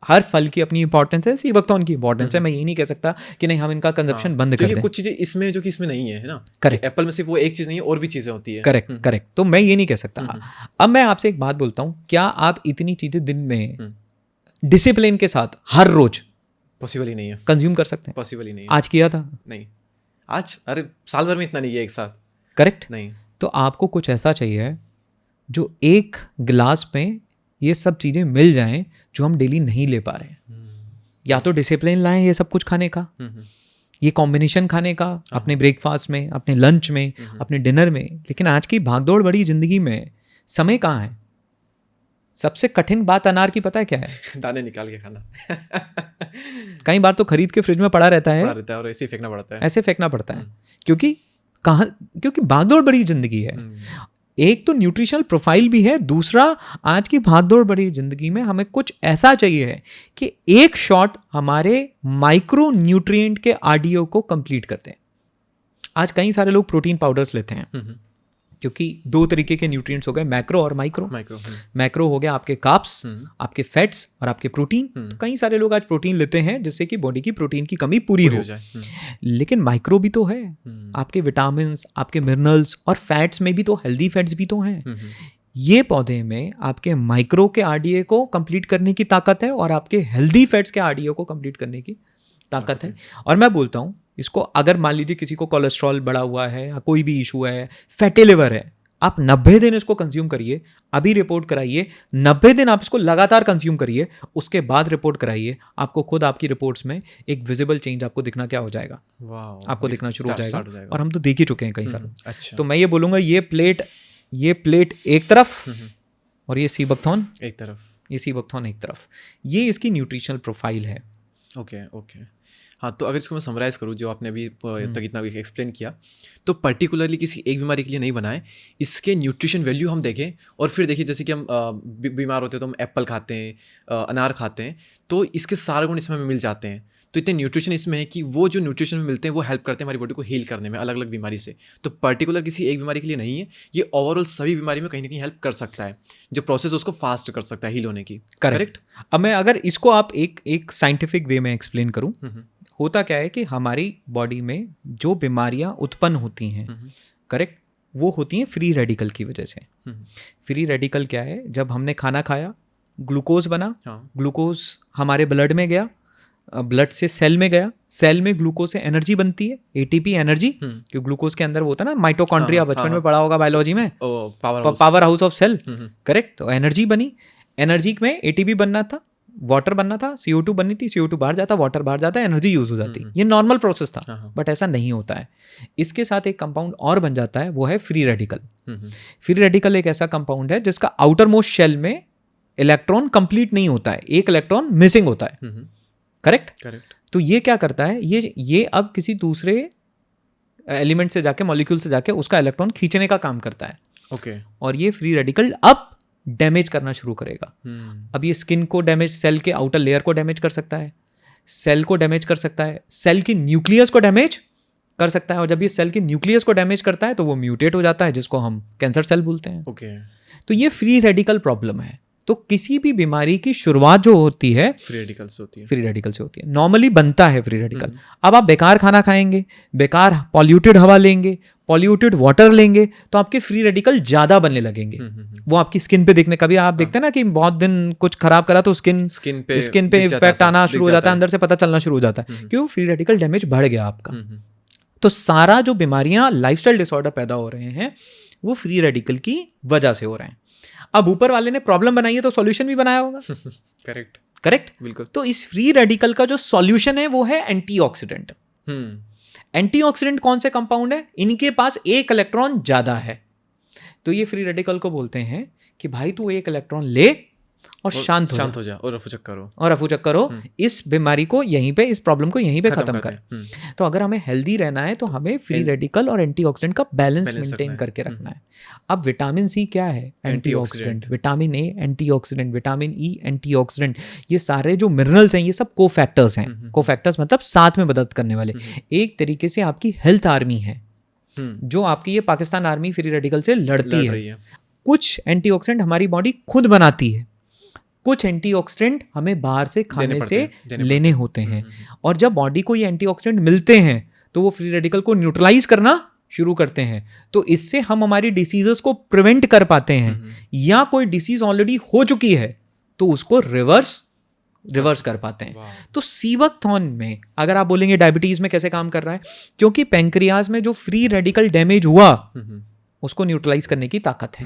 Speaker 3: हर फल की अपनी इंपॉर्टेंस है, सी बकथॉर्न की इंपॉर्टेंस है। मैं ये नहीं कह सकता कि नहीं हम इनका कंजप्शन बंद कर दें।
Speaker 1: कुछ चीजें इसमें जो कि इसमें नहीं है ना।
Speaker 3: करेक्ट।
Speaker 1: एप्पल में सिर्फ वो एक चीज नहीं है, और भी चीजें होती है।
Speaker 3: करेक्ट। तो मैं ये नहीं कह सकता। अब मैं आपसे एक बात बोलता हूँ, क्या आप इतनी चीजें दिन में डिसिप्लिन के साथ हर रोज
Speaker 1: पॉसिबल ही नहीं है,
Speaker 3: कंज्यूम कर सकते हैं?
Speaker 1: पॉसिबल ही नहीं है।
Speaker 3: आज किया था?
Speaker 1: नहीं। आज अरे साल भर में इतना नहीं है एक साथ,
Speaker 3: करेक्ट।
Speaker 1: नहीं।
Speaker 3: तो आपको कुछ ऐसा चाहिए जो एक गिलास में ये सब चीज़ें मिल जाएं जो हम डेली नहीं ले पा रहे हैं। या तो डिसिप्लिन लाएं ये सब कुछ खाने का, ये कॉम्बिनेशन खाने का, अपने ब्रेकफास्ट में, अपने लंच में, अपने डिनर में। लेकिन आज की भागदौड़ बड़ी जिंदगी में समय कहाँ है? सबसे कठिन बात अनार की पता है क्या है?
Speaker 1: दाने निकाल के खाना।
Speaker 3: कई बार तो खरीद के फ्रिज में पड़ा रहता है,
Speaker 1: और ऐसे ही फेंकना पड़ता है।
Speaker 3: ऐसे फेंकना पड़ता है। क्योंकि भागदौड़ बड़ी जिंदगी है। एक तो न्यूट्रिशनल प्रोफाइल भी है, दूसरा आज की भागदौड़ बड़ी जिंदगी में हमें कुछ ऐसा चाहिए है कि एक शॉट हमारे माइक्रो न्यूट्रिएंट के आरडीओ को कंप्लीट करते हैं। आज कई सारे लोग प्रोटीन पाउडर्स लेते हैं क्योंकि दो तरीके के न्यूट्रिएंट्स हो गए, मैक्रो और माइक्रो। मैक्रो हो गया आपके कार्ब्स, आपके फैट्स और आपके प्रोटीन। तो कई सारे लोग आज प्रोटीन लेते हैं जिससे कि बॉडी की प्रोटीन की कमी पूरी हो जाए। लेकिन माइक्रो भी तो है, आपके विटामिन्स, आपके मिनरल्स और फैट्स में भी तो हेल्दी फैट्स भी तो हैं। ये पौधे में आपके माइक्रो के आरडीए को कंप्लीट करने की ताकत है और आपके हेल्दी फैट्स के आरडीए को कंप्लीट करने की ताकत है। और मैं बोलता हूँ इसको, अगर मान लीजिए किसी को कोलेस्ट्रॉल बढ़ा हुआ है या कोई भी इशू है, फैटी लिवर है, आप 90 दिन इसको कंज्यूम करिए, अभी रिपोर्ट कराइए, 90 दिन आप इसको लगातार कंज्यूम करिए, उसके बाद रिपोर्ट कराइए, आपको खुद आपकी रिपोर्ट्स में एक विजिबल चेंज आपको दिखना क्या हो जाएगा, आपको दिखना शुरू हो जाएगा। और हम तो देख ही चुके हैं कई सालों।
Speaker 1: अच्छा।
Speaker 3: तो मैं ये बोलूँगा ये प्लेट एक तरफ और ये सीबकथॉर्न
Speaker 1: एक तरफ,
Speaker 3: ये सीबकथॉर्न एक तरफ, ये इसकी न्यूट्रिशनल प्रोफाइल है।
Speaker 1: ओके। हाँ, तो अगर इसको मैं समराइज़ करूँ जो आपने अभी तक इतना एक्सप्लेन किया, तो पर्टिकुलरली किसी एक बीमारी के लिए नहीं बनाए, इसके न्यूट्रिशन वैल्यू हम देखें और फिर देखिए जैसे कि हम बीमार होते हैं तो हम एप्पल खाते हैं, अनार खाते हैं, तो इसके सारे गुण इसमें हमें मिल जाते हैं। तो इतने न्यूट्रिशन इसमें है कि वो जो न्यूट्रिशन में मिलते हैं वो हेल्प करते हैं हमारी बॉडी को हील करने में अलग अलग बीमारी से। तो पर्टिकुलर किसी एक बीमारी के लिए नहीं है, ये ओवरऑल सभी बीमारी में कहीं ना कहीं हेल्प कर सकता है, जो प्रोसेस उसको फास्ट कर सकता है हील होने की।
Speaker 3: करेक्ट। अब मैं अगर इसको आप एक साइंटिफिक वे में एक्सप्लेन करूँ, होता क्या है कि हमारी बॉडी में जो बीमारियां उत्पन्न होती हैं, करेक्ट, वो होती हैं फ्री रेडिकल की वजह से। फ्री रेडिकल क्या है? जब हमने खाना खाया, ग्लूकोज बना, ग्लूकोज हमारे ब्लड में गया, ब्लड से सेल में गया, सेल में ग्लूकोज से एनर्जी बनती है, एटीपी एनर्जी, क्योंकि ग्लूकोज के अंदर वो होता है ना माइटोकॉन्ड्रिया, बचपन में पढ़ा होगा बायोलॉजी में, power house of cell, correct. तो एनर्जी बनी, एनर्जी में एटीपी बनना था, वाटर बनना था, CO2 बननी थी, CO2 बाहर जाता, वाटर बाहर जाता, एनर्जी यूज हो जाती। ये नॉर्मल प्रोसेस था, बट ऐसा नहीं होता है। इसके साथ एक कंपाउंड और बन जाता है, वो है फ्री रेडिकल। फ्री रेडिकल एक ऐसा कंपाउंड है जिसका आउटर मोस्ट शेल में इलेक्ट्रॉन कंप्लीट नहीं होता है, एक इलेक्ट्रॉन मिसिंग होता है, करेक्ट। तो ये क्या करता है, ये अब किसी दूसरे एलिमेंट से जाके, मॉलिक्यूल से जाके उसका इलेक्ट्रॉन खींचने का काम करता है।
Speaker 1: ओके।
Speaker 3: और ये फ्री रेडिकल अब डैमेज करना शुरू करेगा। अब ये स्किन को डैमेज, सेल के आउटर लेयर को डैमेज कर सकता है, सेल को डैमेज कर सकता है, सेल की न्यूक्लियस को डैमेज कर सकता है। और जब ये सेल की न्यूक्लियस को डैमेज करता है तो वो म्यूटेट हो जाता है, जिसको हम कैंसर सेल बोलते हैं।
Speaker 1: ओके।
Speaker 3: तो ये फ्री रेडिकल प्रॉब्लम है। तो किसी भी बीमारी की शुरुआत जो होती है
Speaker 1: फ्री रेडिकल से होती है,
Speaker 3: फ्री रेडिकल से होती है, नॉर्मली बनता है फ्री रेडिकल। अब आप बेकार खाना खाएंगे, बेकार पॉल्यूटेड हवा लेंगे, पॉल्यूटेड वाटर लेंगे, तो आपके फ्री रेडिकल ज्यादा बनने लगेंगे। वो आपकी स्किन पे दिखने, कभी आप देखते हैं ना कि बहुत दिन कुछ खराब करा तो स्किन पे इफेक्ट आना शुरू हो जाता है, अंदर से पता चलना शुरू हो जाता है, क्यों? फ्री रेडिकल डैमेज बढ़ गया आपका। तो सारा जो बीमारियां, लाइफस्टाइल डिसऑर्डर पैदा हो रहे हैं, वो फ्री रेडिकल की वजह से हो रहे हैं। अब ऊपर वाले ने प्रॉब्लम बनाई है तो सॉल्यूशन भी बनाया होगा। करेक्ट, बिल्कुल। तो इस फ्री रेडिकल का जो सॉल्यूशन है वो है एंटीऑक्सीडेंट। एंटीऑक्सीडेंट कौन से कंपाउंड है? इनके पास एक इलेक्ट्रॉन ज्यादा है। तो ये फ्री रेडिकल को बोलते हैं कि भाई तू एक इलेक्ट्रॉन ले और शांत हो जा
Speaker 1: और रफूचक करो,
Speaker 3: इस बीमारी को यहीं पे, इस प्रॉब्लम को यहीं पे खत्म कर। तो अगर हमें हेल्दी रहना है तो हमें फ्री रेडिकल और एंटीऑक्सीडेंट का बैलेंस मेंटेन करके रखना है। अब विटामिन सी क्या है? Antioxidant. Vitamin A antioxidant, vitamin E antioxidant. ये सारे जो मिनरल्स हैं ये सब कोफैक्टर्स हैं। कोफैक्टर्स मतलब साथ में मदद करने वाले। एक तरीके से आपकी हेल्थ आर्मी है जो आपकी ये पाकिस्तान आर्मी फ्री रेडिकल से लड़ती है। कुछ एंटीऑक्सीडेंट हमारी बॉडी खुद बनाती है, कुछ एंटीऑक्सीडेंट हमें बाहर से खाने से लेने होते हैं। और जब बॉडी को ये एंटीऑक्सीडेंट मिलते हैं तो वो फ्री रेडिकल को न्यूट्रलाइज करना शुरू करते हैं। तो इससे हम हमारी डिसीजेस को प्रिवेंट कर पाते हैं, या कोई डिसीज ऑलरेडी हो चुकी है तो उसको रिवर्स रिवर्स कर पाते हैं।
Speaker 1: वाह।
Speaker 3: तो सीबकथॉर्न में अगर आप बोलेंगे डायबिटीज में कैसे काम कर रहा है, क्योंकि पेंक्रियाज में जो फ्री रेडिकल डैमेज हुआ उसको न्यूट्रलाइज करने की ताकत है।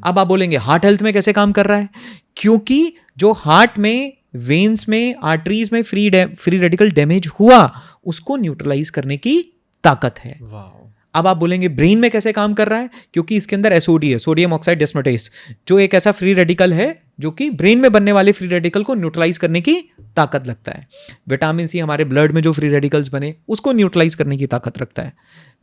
Speaker 3: अब आप बोलेंगे हार्ट हेल्थ में कैसे काम कर रहा है, क्योंकि जो हार्ट में, वेन्स में, आर्टरीज में फ्री रेडिकल डैमेज हुआ उसको न्यूट्रलाइज करने की ताकत है।
Speaker 1: वाह।
Speaker 3: अब आप बोलेंगे ब्रेन में कैसे काम कर रहा है, क्योंकि इसके अंदर एसओडी है, सोडियम ऑक्साइड डिस्मटेस, जो एक ऐसा फ्री रेडिकल है जो कि ब्रेन में बनने वाले फ्री रेडिकल को न्यूट्रलाइज करने की ताकत रखता है। विटामिन सी हमारे ब्लड में जो फ्री रेडिकल्स बने उसको न्यूट्रलाइज करने की ताकत रखता है।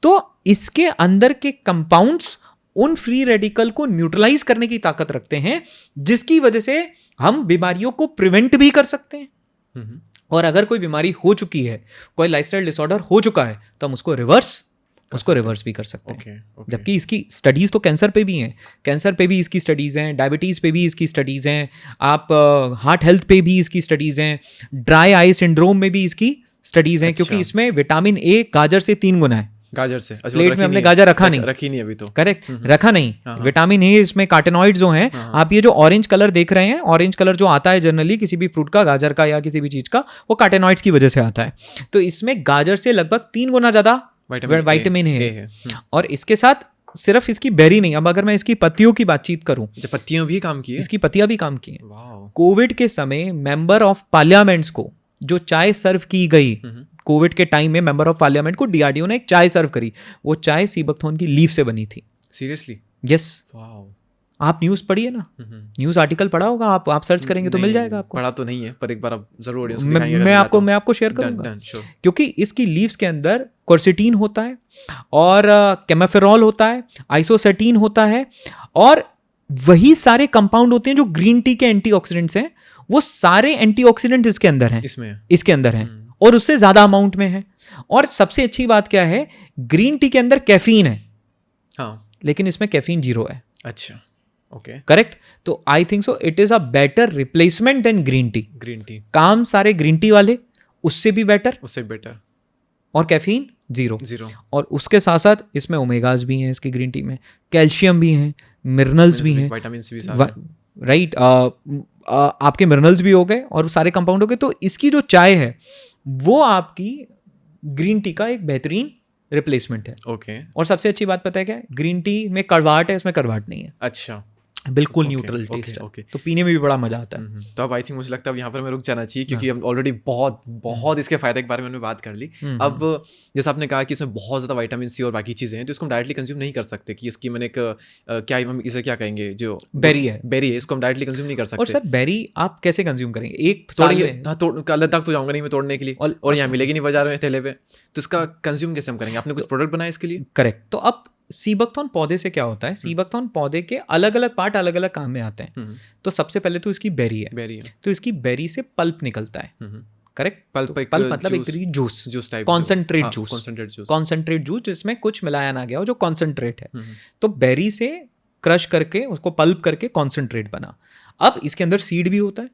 Speaker 3: तो इसके अंदर के कंपाउंड्स उन फ्री रेडिकल को न्यूट्रलाइज करने की ताकत रखते हैं, जिसकी वजह से हम बीमारियों को प्रिवेंट भी कर सकते हैं। और अगर कोई बीमारी हो चुकी है, कोई लाइफस्टाइल डिसऑर्डर हो चुका है, तो हम उसको रिवर्स भी कर सकते हैं। जबकि इसकी स्टडीज तो कैंसर पे भी हैं, कैंसर पे भी इसकी स्टडीज हैं, डायबिटीज पे भी इसकी स्टडीज हैं, आप हार्ट हेल्थ पे भी इसकी स्टडीज हैं, ड्राई आई सिंड्रोम में भी इसकी स्टडीज हैं। क्योंकि इसमें विटामिन ए गाजर से 3 गुना है।
Speaker 1: गाजर से
Speaker 3: प्लेट में हमने गाजर रखा नहीं,
Speaker 1: रखी नहीं अभी तो,
Speaker 3: करेक्ट, रखा नहीं। विटामिन ए इसमें कार्टेनॉइड्स जो हैं, आप ये जो ऑरेंज कलर देख रहे हैं, ऑरेंज कलर जो आता है जनरली किसी भी फ्रूट का, गाजर का या किसी भी चीज का, वो कार्टेनॉइड्स की वजह से आता है। तो इसमें गाजर से लगभग 3 गुना ज्यादा विटामिन ए है। और इसके साथ सिर्फ इसकी बेरी नहीं, अब अगर मैं इसकी पत्तियों की बातचीत करूं,
Speaker 1: पत्तियों भी काम की है,
Speaker 3: इसकी पत्तियां भी काम की हैं। कोविड के समय मेंबर ऑफ पार्लियामेंट्स को जो चाय सर्व की गई, कोविड के टाइम में मेंबर ऑफ पार्लियामेंट को डीआरडीओ ने एक चाय सर्व करी, वो चाय सीबकथॉर्न की लीफ से बनी थी।
Speaker 1: सीरियसली?
Speaker 3: यस। आप न्यूज़ पढ़िए ना, न्यूज़ आर्टिकल पढ़ा होगा, आप सर्च करेंगे तो मिल जाएगा आपको।
Speaker 1: पढ़ा तो नहीं है, पर एक बार आप जरूर
Speaker 3: मैं आपको शेयर करूंगा। क्योंकि इसकी लीव्स के अंदर क्वर्सिटीन होता है और केमेफेरॉल होता है, आइसोसेटीन होता है, और वही सारे कंपाउंड होते हैं जो ग्रीन टी के एंटीऑक्सीडेंट्स हैं। वो सारे एंटीऑक्सीडेंट्स इसके अंदर हैं, इसके अंदर हैं, और उससे ज्यादा अमाउंट में है। और सबसे अच्छी बात क्या है, ग्रीन टी के अंदर कैफीन है, हाँ, लेकिन इसमें कैफीन 0 है।
Speaker 1: अच्छा, ओके,
Speaker 3: करेक्ट। तो I think so it is a better replacement than green tea. काम सारे ग्रीन टी वाले, उससे भी बेटर, और कैफीन 0। और उसके साथ साथ इसमें ओमेगाज भी हैं, इसकी ग्रीन टी में कैल्शियम भी हैं, मिनरल्स भी हैं, राइट, आपके मिनरल्स भी हो गए और सारे कंपाउंड हो गए। तो इसकी जो चाय है वो आपकी ग्रीन टी का एक बेहतरीन रिप्लेसमेंट है।
Speaker 1: ओके।
Speaker 3: और सबसे अच्छी बात पता है क्या है, ग्रीन टी में कड़वाहट है, इसमें कड़वाहट नहीं है।
Speaker 1: अच्छा,
Speaker 3: बिल्कुल न्यूट्रल टेस्ट है, तो पीने में भी बड़ा मजा आता है।
Speaker 1: तो अब आई थिंक मुझे लगता है अब यहाँ पर मैं रुक जाना चाहिए, क्योंकि हम ऑलरेडी बहुत इसके फायदे के बारे में बात कर ली। अब जैसे आपने कहा कि इसमें बहुत ज़्यादा विटामिन सी और बाकी चीज़ें हैं, तो इसको हम डायरेक्टली कंज्यूम नहीं कर सकते कि इसकी मैंने क्या हम इसे क्या कहेंगे, जो बेरी है इसको हम डायरेक्टली कंज्यूम नहीं कर सकते।
Speaker 3: और सर बेरी आप कैसे कंज्यूम करेंगे, एक
Speaker 1: अलग तक तो जाऊँगा नहीं मैं तोड़ने के लिए, और यहाँ मिलेगी नहीं बाजार में ठेले पे, तो इसका कंज्यूम कैसे हम करेंगे? आपने कुछ प्रोडक्ट बनाया इसके लिए?
Speaker 3: करेक्ट। तो अब सीबकथॉर्न पौधे से क्या होता है, सीबकथॉर्न पौधे के अलग अलग पार्ट अलग अलग काम में आते हैं। तो सबसे पहले तो इसकी बेरी है, तो इसकी बेरी से पल्प निकलता है, करेक्ट। पल्प मतलब एक तरीके जूस टाइप, कॉन्सेंट्रेट जूस जिसमें कुछ मिलाया ना गया हो, जो कॉन्सेंट्रेट है। तो बेरी से क्रश करके उसको पल्प करके कॉन्सेंट्रेट बना। अब इसके अंदर सीड भी होता है,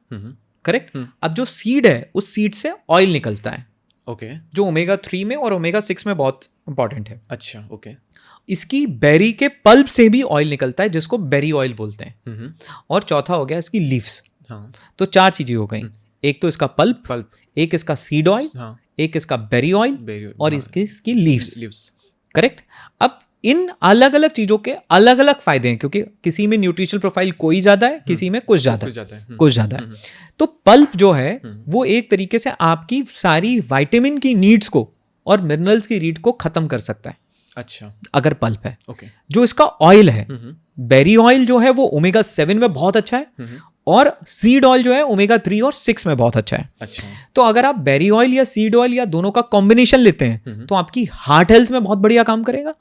Speaker 3: करेक्ट। अब जो सीड है उस सीड से ऑयल निकलता है,
Speaker 1: ओके,
Speaker 3: जो ओमेगा 3 में और ओमेगा 6 में बहुत इंपॉर्टेंट है।
Speaker 1: अच्छा, ओके।
Speaker 3: इसकी बेरी के पल्प से भी ऑयल निकलता है, जिसको बेरी ऑयल बोलते हैं। और चौथा हो गया इसकी लीव्स। हाँ। तो 4 चीजें हो गई, एक तो इसका पल्प, एक इसका सीड ऑयल, हाँ, एक इसका बेरी ऑयल, और इसकी लीव्स, करेक्ट। अब इन अलग अलग चीजों के अलग अलग फायदे हैं, क्योंकि किसी में न्यूट्रिशनल प्रोफाइल कोई ज्यादा है, किसी में कुछ ज्यादा है। तो पल्प जो है वो एक तरीके से आपकी सारी विटामिन की नीड्स को और मिनरल्स की नीड को खत्म कर सकता है।
Speaker 1: अच्छा,
Speaker 3: अगर पल्प है।
Speaker 1: ओके।
Speaker 3: जो इसका ऑयल है, बेरी ऑयल जो है वो ओमेगा 7 में बहुत अच्छा है, और सीड ऑयल जो है ओमेगा 3 और 6 में बहुत अच्छा है।
Speaker 1: अच्छा।
Speaker 3: तो अगर आप बेरी ऑयल या सीड ऑयल या दोनों का कॉम्बिनेशन लेते हैं तो आपकी हार्ट हेल्थ में बहुत बढ़िया काम करेगा,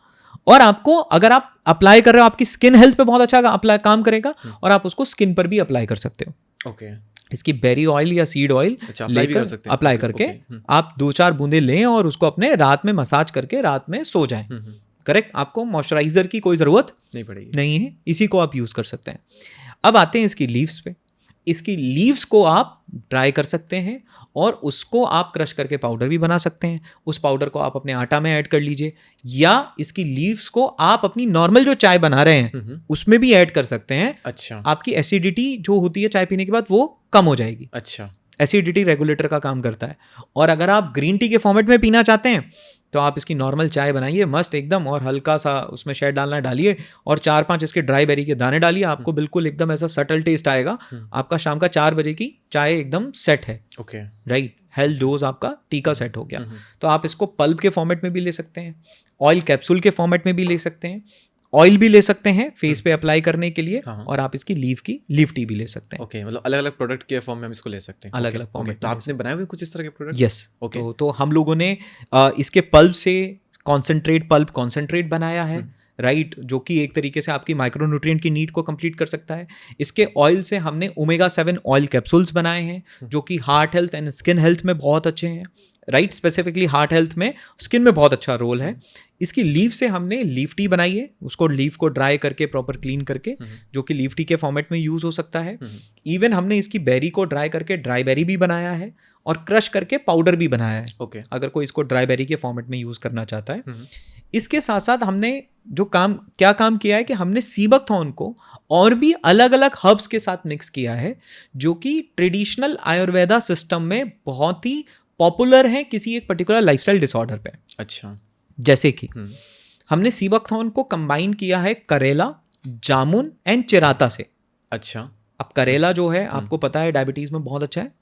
Speaker 3: और आपको अगर आप अप्लाई कर रहे हो आपकी स्किन हेल्थ पे बहुत अच्छा काम करेगा, और आप उसको स्किन पर भी अप्लाई कर सकते हो।
Speaker 1: ओके।
Speaker 3: इसकी बेरी ऑयल या सीड ऑयल लेकर अप्लाई करके आप 2-4 बूंदे लें और उसको अपने रात में मसाज करके रात में सो जाएं, करेक्ट। आपको मॉइस्चराइजर की कोई जरूरत नहीं है, इसी को आप यूज कर सकते हैं। अब आते हैं इसकी लीव्स पे। इसकी लीव्स को आप ड्राई कर सकते हैं और उसको आप क्रश करके पाउडर भी बना सकते हैं। उस पाउडर को आप अपने आटा में ऐड कर लीजिए, या इसकी लीव्स को आप अपनी नॉर्मल जो चाय बना रहे हैं उसमें भी ऐड कर सकते हैं।
Speaker 1: अच्छा।
Speaker 3: आपकी एसिडिटी जो होती है चाय पीने के बाद वो कम हो जाएगी।
Speaker 1: अच्छा,
Speaker 3: एसिडिटी रेगुलेटर का काम करता है। और अगर आप ग्रीन टी के फॉर्मेट में पीना चाहते हैं तो आप इसकी नॉर्मल चाय बनाइए मस्त एकदम, और हल्का सा उसमें शहद डालना डालिए, और 4-5 इसके ड्राई बेरी के दाने डालिए, आपको बिल्कुल एकदम ऐसा सटल टेस्ट आएगा। आपका शाम का 4 बजे की चाय एकदम सेट है।
Speaker 1: ओके,
Speaker 3: राइट, हेल्थ डोज आपका टी का सेट हो गया। तो आप इसको पल्प के फॉर्मेट में भी ले सकते हैं, ऑयल कैप्सूल के फॉर्मेट में भी ले सकते हैं, ऑयल भी ले सकते हैं फेस पे अप्लाई करने के लिए, और आप इसकी लीफ टी भी ले सकते हैं।
Speaker 1: ओके, मतलब अलग अलग प्रोडक्ट के फॉर्म में हम इसको ले सकते हैं,
Speaker 3: अलग अलग फॉर्मेट।
Speaker 1: तो आपने बनाए हुए कुछ इस तरह के प्रोडक्ट?
Speaker 3: Yes,
Speaker 1: okay.
Speaker 3: तो हम लोगों ने इसके पल्प से पल्प कॉन्सेंट्रेट बनाया है, राइट, जो कि एक तरीके से आपकी माइक्रोन्यूट्रिएंट की नीड को कंप्लीट कर सकता है। इसके ऑयल से हमने ओमेगा 7 ऑयल कैप्सूल्स बनाए हैं, जो कि heart health and skin health में बहुत अच्छे हैं, राइट, स्पेसिफिकली हार्ट हेल्थ में, स्किन में बहुत अच्छा रोल है। इसकी लीफ से हमने लीफ टी बनाई है, उसको लीफ को ड्राई करके प्रॉपर क्लीन करके, जो कि लीफ टी के फॉर्मेट में यूज हो सकता है। इवन हमने इसकी बेरी को ड्राई करके ड्राई बेरी भी बनाया है, और क्रश करके पाउडर भी बनाया है।
Speaker 1: ओके,
Speaker 3: अगर कोई इसको ड्राई बेरी के फॉर्मेट में यूज करना चाहता है। इसके साथ साथ हमने जो काम किया है कि हमने सीबकथॉर्न को और भी अलग अलग हर्ब्स के साथ मिक्स किया है, जो कि ट्रेडिशनल आयुर्वेदा सिस्टम में बहुत ही पॉपुलर है किसी एक पर्टिकुलर लाइफस्टाइल डिसऑर्डर पे।
Speaker 1: अच्छा,
Speaker 3: जैसे कि हमने सीबकथॉर्न को कंबाइन किया है करेला, जामुन एंड चिराता से।
Speaker 1: अच्छा,
Speaker 3: अब करेला जो है आपको पता है डायबिटीज में बहुत अच्छा है,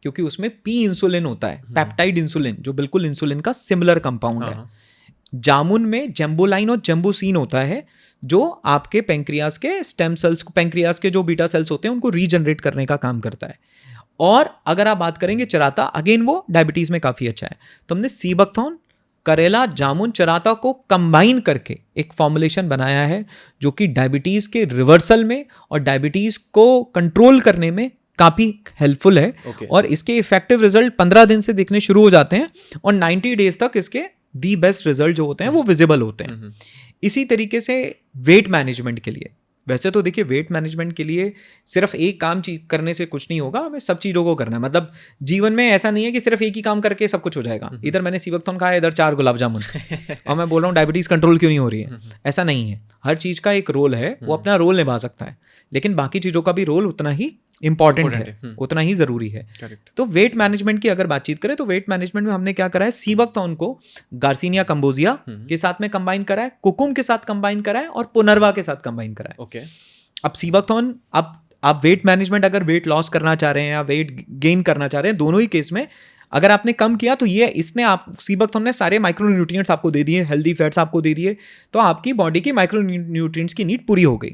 Speaker 3: क्योंकि उसमें पी इंसुलिन होता है, पेप्टाइड इंसुलिन, जो बिल्कुल इंसुलिन का सिमिलर कंपाउंड है। जामुन में जेम्बोलाइन और जेम्बोसिन होता है, जो आपके पेंक्रियाज के स्टेम सेल्स को, पेंक्रियाज के जो बीटा सेल्स होते हैं उनको रीजनरेट करने का काम करता है। और अगर आप बात करेंगे चिराता, अगेन वो डायबिटीज में काफी अच्छा है। तो हमने सीबकथॉर्न, करेला, जामुन, चिराता को कंबाइन करके एक फॉर्मुलेशन बनाया है, जो कि डायबिटीज के रिवर्सल में और डायबिटीज को कंट्रोल करने में काफी हेल्पफुल है। और इसके इफेक्टिव रिजल्ट 15 दिन से दिखने शुरू हो जाते हैं, और 90 डेज तक इसके दी बेस्ट रिजल्ट जो होते हैं वो विजिबल होते हैं। इसी तरीके से वेट मैनेजमेंट के लिए, वैसे तो देखिए वेट मैनेजमेंट के लिए सिर्फ एक काम करने से कुछ नहीं होगा, हमें सब चीज़ों को करना है। मतलब जीवन में ऐसा नहीं है कि सिर्फ एक ही काम करके सब कुछ हो जाएगा। इधर मैंने सीबकथॉर्न खाया, इधर 4 गुलाब जामुन और मैं बोल रहा हूँ डायबिटीज़ कंट्रोल क्यों नहीं हो रही है। ऐसा नहीं है, हर चीज़ का एक रोल है, वो अपना रोल निभा सकता है, लेकिन बाकी चीज़ों का भी रोल उतना ही इंपॉर्टेंट है, उतना ही ज़रूरी है। तो वेट मैनेजमेंट की अगर बातचीत करें तो वेट मैनेजमेंट में हमने क्या करा है, सीबकथॉर्न को गार्सिनिया कंबोजिया के साथ में कंबाइन करा है, कुकुम के साथ कंबाइन करा है, और पुनर्वा के साथ कंबाइन करा है।
Speaker 1: ओके,
Speaker 3: अब सीबकथॉर्न, आप वेट मैनेजमेंट अगर वेट लॉस करना चाह रहे हैं या वेट गेन करना चाह रहे हैं, दोनों ही केस में अगर आपने कम किया तो ये सीबकथॉर्न ने सारे माइक्रो न्यूट्रिएंट्स आपको दे दिए, हेल्दी फैट्स आपको दे दिए, तो आपकी बॉडी की माइक्रो न्यूट्रिएंट्स की नीड पूरी हो गई।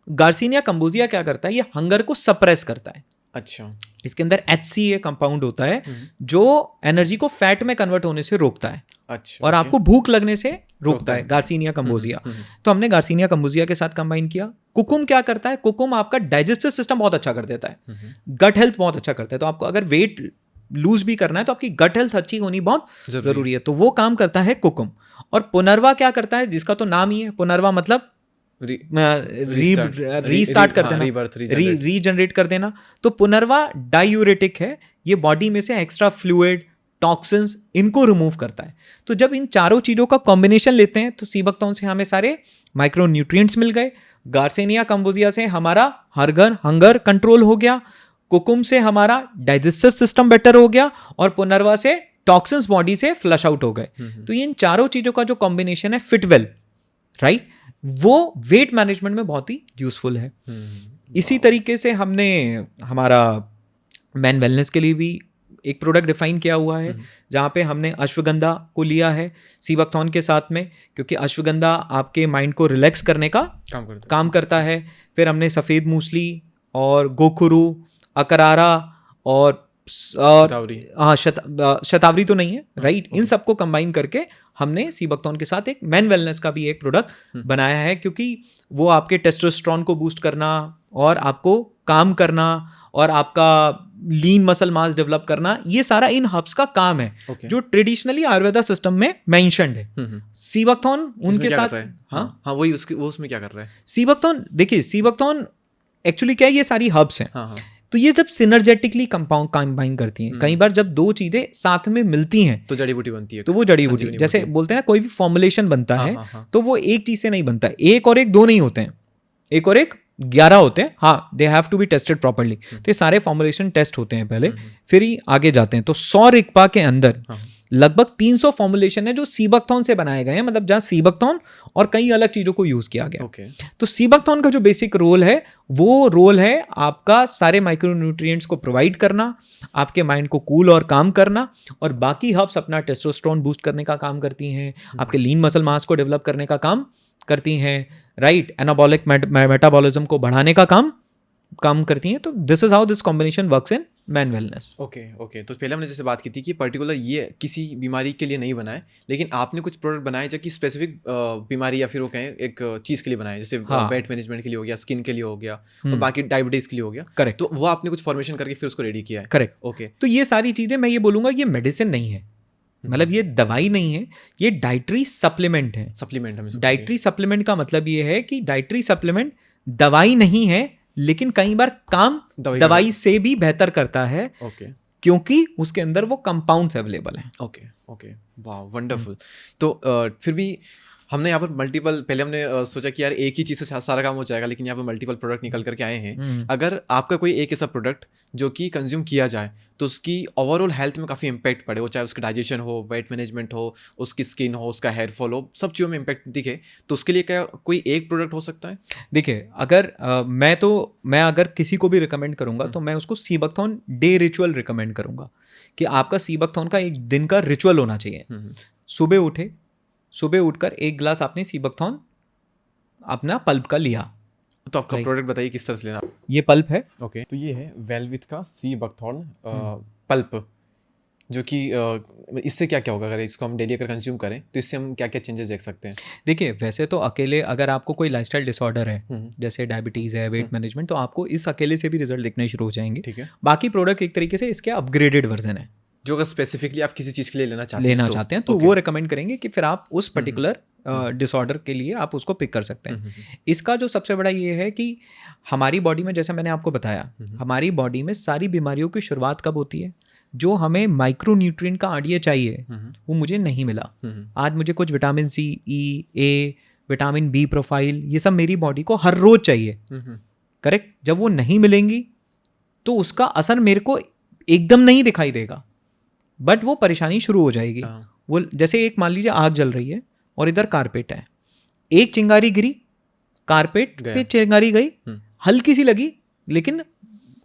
Speaker 3: गार्सिनिया कंबोजिया क्या करता है, ये हंगर को सप्रेस करता है।
Speaker 1: अच्छा,
Speaker 3: इसके अंदर HCA कंपाउंड होता है, जो एनर्जी को फैट में कन्वर्ट होने से रोकता है।
Speaker 1: अच्छा,
Speaker 3: और आपको भूख लगने से रोकता है गार्सिनिया कंबोजिया। तो हमने गार्सिनिया कंबोजिया के साथ कंबाइन किया। कुकुम क्या करता है, कुकुम आपका डाइजेस्टिव सिस्टम बहुत अच्छा कर देता है, गट हेल्थ बहुत अच्छा करता है। तो आपको अगर वेट लूज भी करना है तो आपकी गट हेल्थ अच्छी होनी बहुत जरूरी है, तो वो काम करता है कुकुम। और पुनर्वा क्या करता है, जिसका तो नाम ही है पुनर्वा, मतलब रीस्टार्ट कर देना, रीजनरेट कर देना। तो पुनर्वा डायूरेटिक है, ये बॉडी में से एक्स्ट्रा फ्लूइड, टॉक्सिन्स, इनको रिमूव करता है। तो जब इन चारों चीज़ों का कॉम्बिनेशन लेते हैं तो सीबकथॉर्न से हमें सारे माइक्रो न्यूट्रिएंट्स मिल गए, गार्सिनिया कंबोजिया से हमारा हंगर कंट्रोल हो गया, कुकुम से हमारा डाइजेस्टिव सिस्टम बेटर हो गया, और पुनर्वा से टॉक्सिन्स बॉडी से फ्लश आउट हो गए। तो इन चारों चीज़ों का जो कॉम्बिनेशन है फिटवेल, राइट, वो वेट मैनेजमेंट में बहुत ही यूजफुल है। इसी तरीके से हमने हमारा मैन वेलनेस के लिए भी एक प्रोडक्ट डिफाइन किया हुआ है, जहाँ पे हमने अश्वगंधा को लिया है सीबकथॉर्न के साथ में, क्योंकि अश्वगंधा आपके माइंड को रिलैक्स करने का काम करता है। फिर हमने सफ़ेद मूसली और गोखुरु, अकरारा और शतावरी तो नहीं है, राइट, इन सबको कंबाइन करके हमने सीबकथॉर्न के साथ एक मैन वेलनेस का भी एक प्रोडक्ट बनाया है, क्योंकि वो आपके टेस्टोस्टेरोन को बूस्ट करना और आपको काम करना और आपका लीन मसल मास डेवलप करना, ये सारा इन हब्स का काम है, जो ट्रेडिशनली आयुर्वेदा सिस्टम में मेंशन्ड है। सीबकथॉर्न उनके साथ
Speaker 1: वही वो उसमें क्या कर रहा है
Speaker 3: सीबकथॉर्न, देखिए सीबकथॉर्न एक्चुअली क्या है, ये सारी हब्स हैं। तो ये जब सिनर्जेटिकली कंबाइन करती हैं, कई बार जब दो चीजें साथ में मिलती हैं
Speaker 1: तो जड़ी बूटी बनती है,
Speaker 3: तो वो जड़ी बूटी, जैसे बोलते हैं ना कोई भी फॉर्मुलेशन बनता है तो वो एक चीज से नहीं बनता, एक और एक दो नहीं होते हैं, एक और एक 11 होते हैं, हाँ, they have to be tested properly. तो ये सारे फॉर्मुलेशन टेस्ट होते हैं पहले, फिर ही आगे जाते हैं। तो 100 रिक्पा के अंदर लगभग 300 फॉर्मुलेशन है जो सीबकथॉर्न से बनाए गए हैं, मतलब जहां सीबकथॉर्न और कई अलग चीजों को यूज किया गया।
Speaker 1: ओके।
Speaker 3: तो सीबकथॉर्न का जो बेसिक रोल है वो रोल है आपका सारे माइक्रोन्यूट्रिएंट्स को प्रोवाइड करना, आपके माइंड को कूल और काम करना, और बाकी हर्ब्स अपना टेस्टोस्टेरोन बूस्ट करने का काम करती हैं, आपके लीन मसल मास को डेवलप करने का काम करती हैं, राइट, एनाबॉलिक मेटाबॉलिज्म को बढ़ाने का काम करती हैं। तो this is how this combination works in man wellness.
Speaker 1: Okay. तो पहले हमने जैसे बात की थी कि पर्टिकुलर ये किसी बीमारी के लिए नहीं बनाए, लेकिन आपने कुछ प्रोडक्ट बनाए जो कि स्पेसिफिक बीमारी या फिर वो कहें एक चीज़ के लिए बनाए, जैसे वेट मैनेजमेंट के लिए हो गया, स्किन के लिए हो गया, और बाकी डायबिटीज़ के लिए हो गया।
Speaker 3: करेक्ट।
Speaker 1: तो वो आपने कुछ फॉर्मेशन करके फिर उसको रेडी किया है।
Speaker 3: करेक्ट।
Speaker 1: ओके।
Speaker 3: तो ये सारी चीज़ें मैं ये बोलूँगा ये मेडिसिन नहीं है, मतलब ये दवाई नहीं है, ये डाइटरी सप्लीमेंट है।
Speaker 1: सप्लीमेंट हमें
Speaker 3: डाइटरी सप्लीमेंट का मतलब ये है कि डाइटरी सप्लीमेंट दवाई नहीं है, लेकिन कई बार काम दवाई से भी बेहतर करता है।
Speaker 1: ओके।
Speaker 3: क्योंकि उसके अंदर वो कंपाउंड्स अवेलेबल हैं।
Speaker 1: ओके। वाह, वंडरफुल। तो फिर भी हमने यहाँ पर मल्टीपल, पहले हमने सोचा कि यार एक ही चीज़ से सारा काम हो जाएगा, लेकिन यहाँ पर मल्टीपल प्रोडक्ट निकल करके आए हैं। अगर आपका कोई एक ऐसा प्रोडक्ट जो कि कंज्यूम किया जाए तो उसकी ओवरऑल हेल्थ में काफ़ी इंपैक्ट पड़े, वो चाहे उसका डाइजेशन हो, वेट मैनेजमेंट हो, उसकी स्किन हो, उसका हेयर फॉल हो, सब चीज़ों में इंपैक्ट दिखे, तो उसके लिए क्या कोई एक प्रोडक्ट हो सकता है?
Speaker 3: देखिए, अगर मैं अगर किसी को भी रिकमेंड करूंगा तो मैं उसको सीबकथॉर्न डे रिचुअल रिकमेंड करूंगा कि आपका सीबकथॉर्न का एक दिन का रिचुअल होना चाहिए। सुबह उठकर एक गिलास आपने सीबकथॉर्न अपना पल्प का लिया।
Speaker 1: तो आपका प्रोडक्ट बताइए किस तरह से लेना।
Speaker 3: ये पल्प है।
Speaker 1: ओके। तो ये है वेलविथ का सीबकथॉर्न पल्प, जो कि इससे क्या क्या होगा अगर इसको हम डेली अगर कंज्यूम करें तो इससे हम क्या क्या चेंजेस देख सकते हैं?
Speaker 3: देखिए, वैसे तो अकेले अगर आपको कोई लाइफस्टाइल डिसऑर्डर है, जैसे डायबिटीज़ है, वेट मैनेजमेंट, तो आपको इस अकेले से भी रिजल्ट दिखने शुरू हो जाएंगे।
Speaker 1: ठीक है।
Speaker 3: बाकी प्रोडक्ट एक तरीके से इसके अपग्रेडेड वर्जन है,
Speaker 1: जो अगर स्पेसिफिकली आप किसी चीज़ के लिए लेना चाहते हैं
Speaker 3: तो वो रिकमेंड करेंगे कि फिर आप उस पर्टिकुलर डिसऑर्डर के लिए आप उसको पिक कर सकते हैं। इसका जो सबसे बड़ा ये है कि हमारी बॉडी में, जैसे मैंने आपको बताया, हमारी बॉडी में सारी बीमारियों की शुरुआत कब होती है? जो हमें माइक्रो न्यूट्रिएंट का आड़िया चाहिए वो मुझे नहीं मिला। आज मुझे कुछ विटामिन सी, ई, ए, विटामिन बी प्रोफाइल, ये सब मेरी बॉडी को हर रोज चाहिए। करेक्ट। जब वो नहीं मिलेंगी तो उसका असर मेरे को एकदम नहीं दिखाई देगा, बट वो परेशानी शुरू हो जाएगी। वो जैसे एक मान लीजिए आग जल रही है और इधर कारपेट है, एक चिंगारी गिरी, कारपेट पे चिंगारी गई, हल्की सी लगी, लेकिन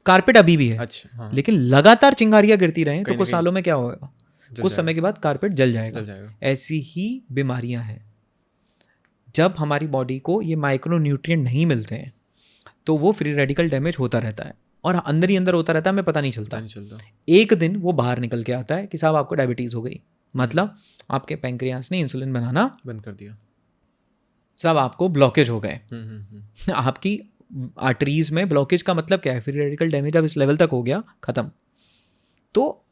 Speaker 3: कारपेट अभी भी है।
Speaker 1: अच्छा, हाँ।
Speaker 3: लेकिन लगातार चिंगारियां गिरती रहें तो कुछ सालों में क्या होगा? कुछ समय के बाद कारपेट जल जाएगा। ऐसी ही बीमारियां हैं। जब हमारी बॉडी को ये माइक्रो न्यूट्रिएंट नहीं मिलते हैं तो वो फ्री रेडिकल डैमेज होता रहता है और अंदर ही अंदर होता रहता है, हमें पता नहीं चलता। एक दिन वो बाहर निकल के आता है कि साहब आपको डायबिटीज़ हो गई, मतलब आपके पैंक्रियास ने इंसुलिन बनाना
Speaker 1: बंद कर दिया,
Speaker 3: साहब आपको ब्लॉकेज हो गए। आपकी आर्टरीज में ब्लॉकेज का मतलब क्या है? फ्री रेडिकल डैमेज अब इस लेवल तक हो गया, खत्म। तो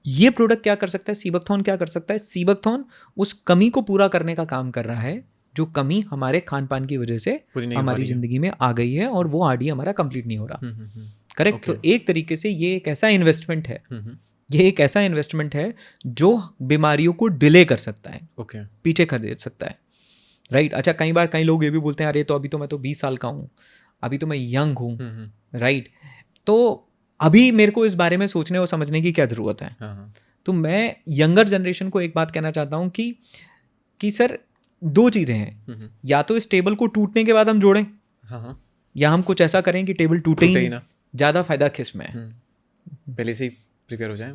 Speaker 3: ये प्रोडक्ट क्या कर सकता है? सीबकथॉर्न क्या कर सकता है? सीबकथॉर्न उस कमी को पूरा करने का काम कर रहा है जो कमी हमारे खान पान की वजह से हमारी जिंदगी में आ गई है और वो आरडी हमारा कंप्लीट नहीं हो रहा। करेक्ट। तो एक तरीके से ये एक ऐसा इन्वेस्टमेंट है, ये एक ऐसा इन्वेस्टमेंट है जो बीमारियों को डिले कर सकता है, पीछे कर दे सकता है। राइट। अच्छा, कई बार कई लोग ये भी बोलते हैं अरे तो अभी तो मैं तो 20 साल का हूँ, अभी तो मैं यंग हूँ। राइट। तो अभी मेरे को इस बारे में सोचने और समझने की क्या ज़रूरत है? तो मैं यंगर जनरेशन को एक बात कहना चाहता हूँ कि सर दो चीज़ें हैं, या तो इस टेबल को टूटने के बाद हम जोड़ें, या हम कुछ ऐसा करें कि टेबल टूटे ही ना। ज़्यादा फायदा किस में है?
Speaker 1: पहले से ही प्रिपेयर हो जाए।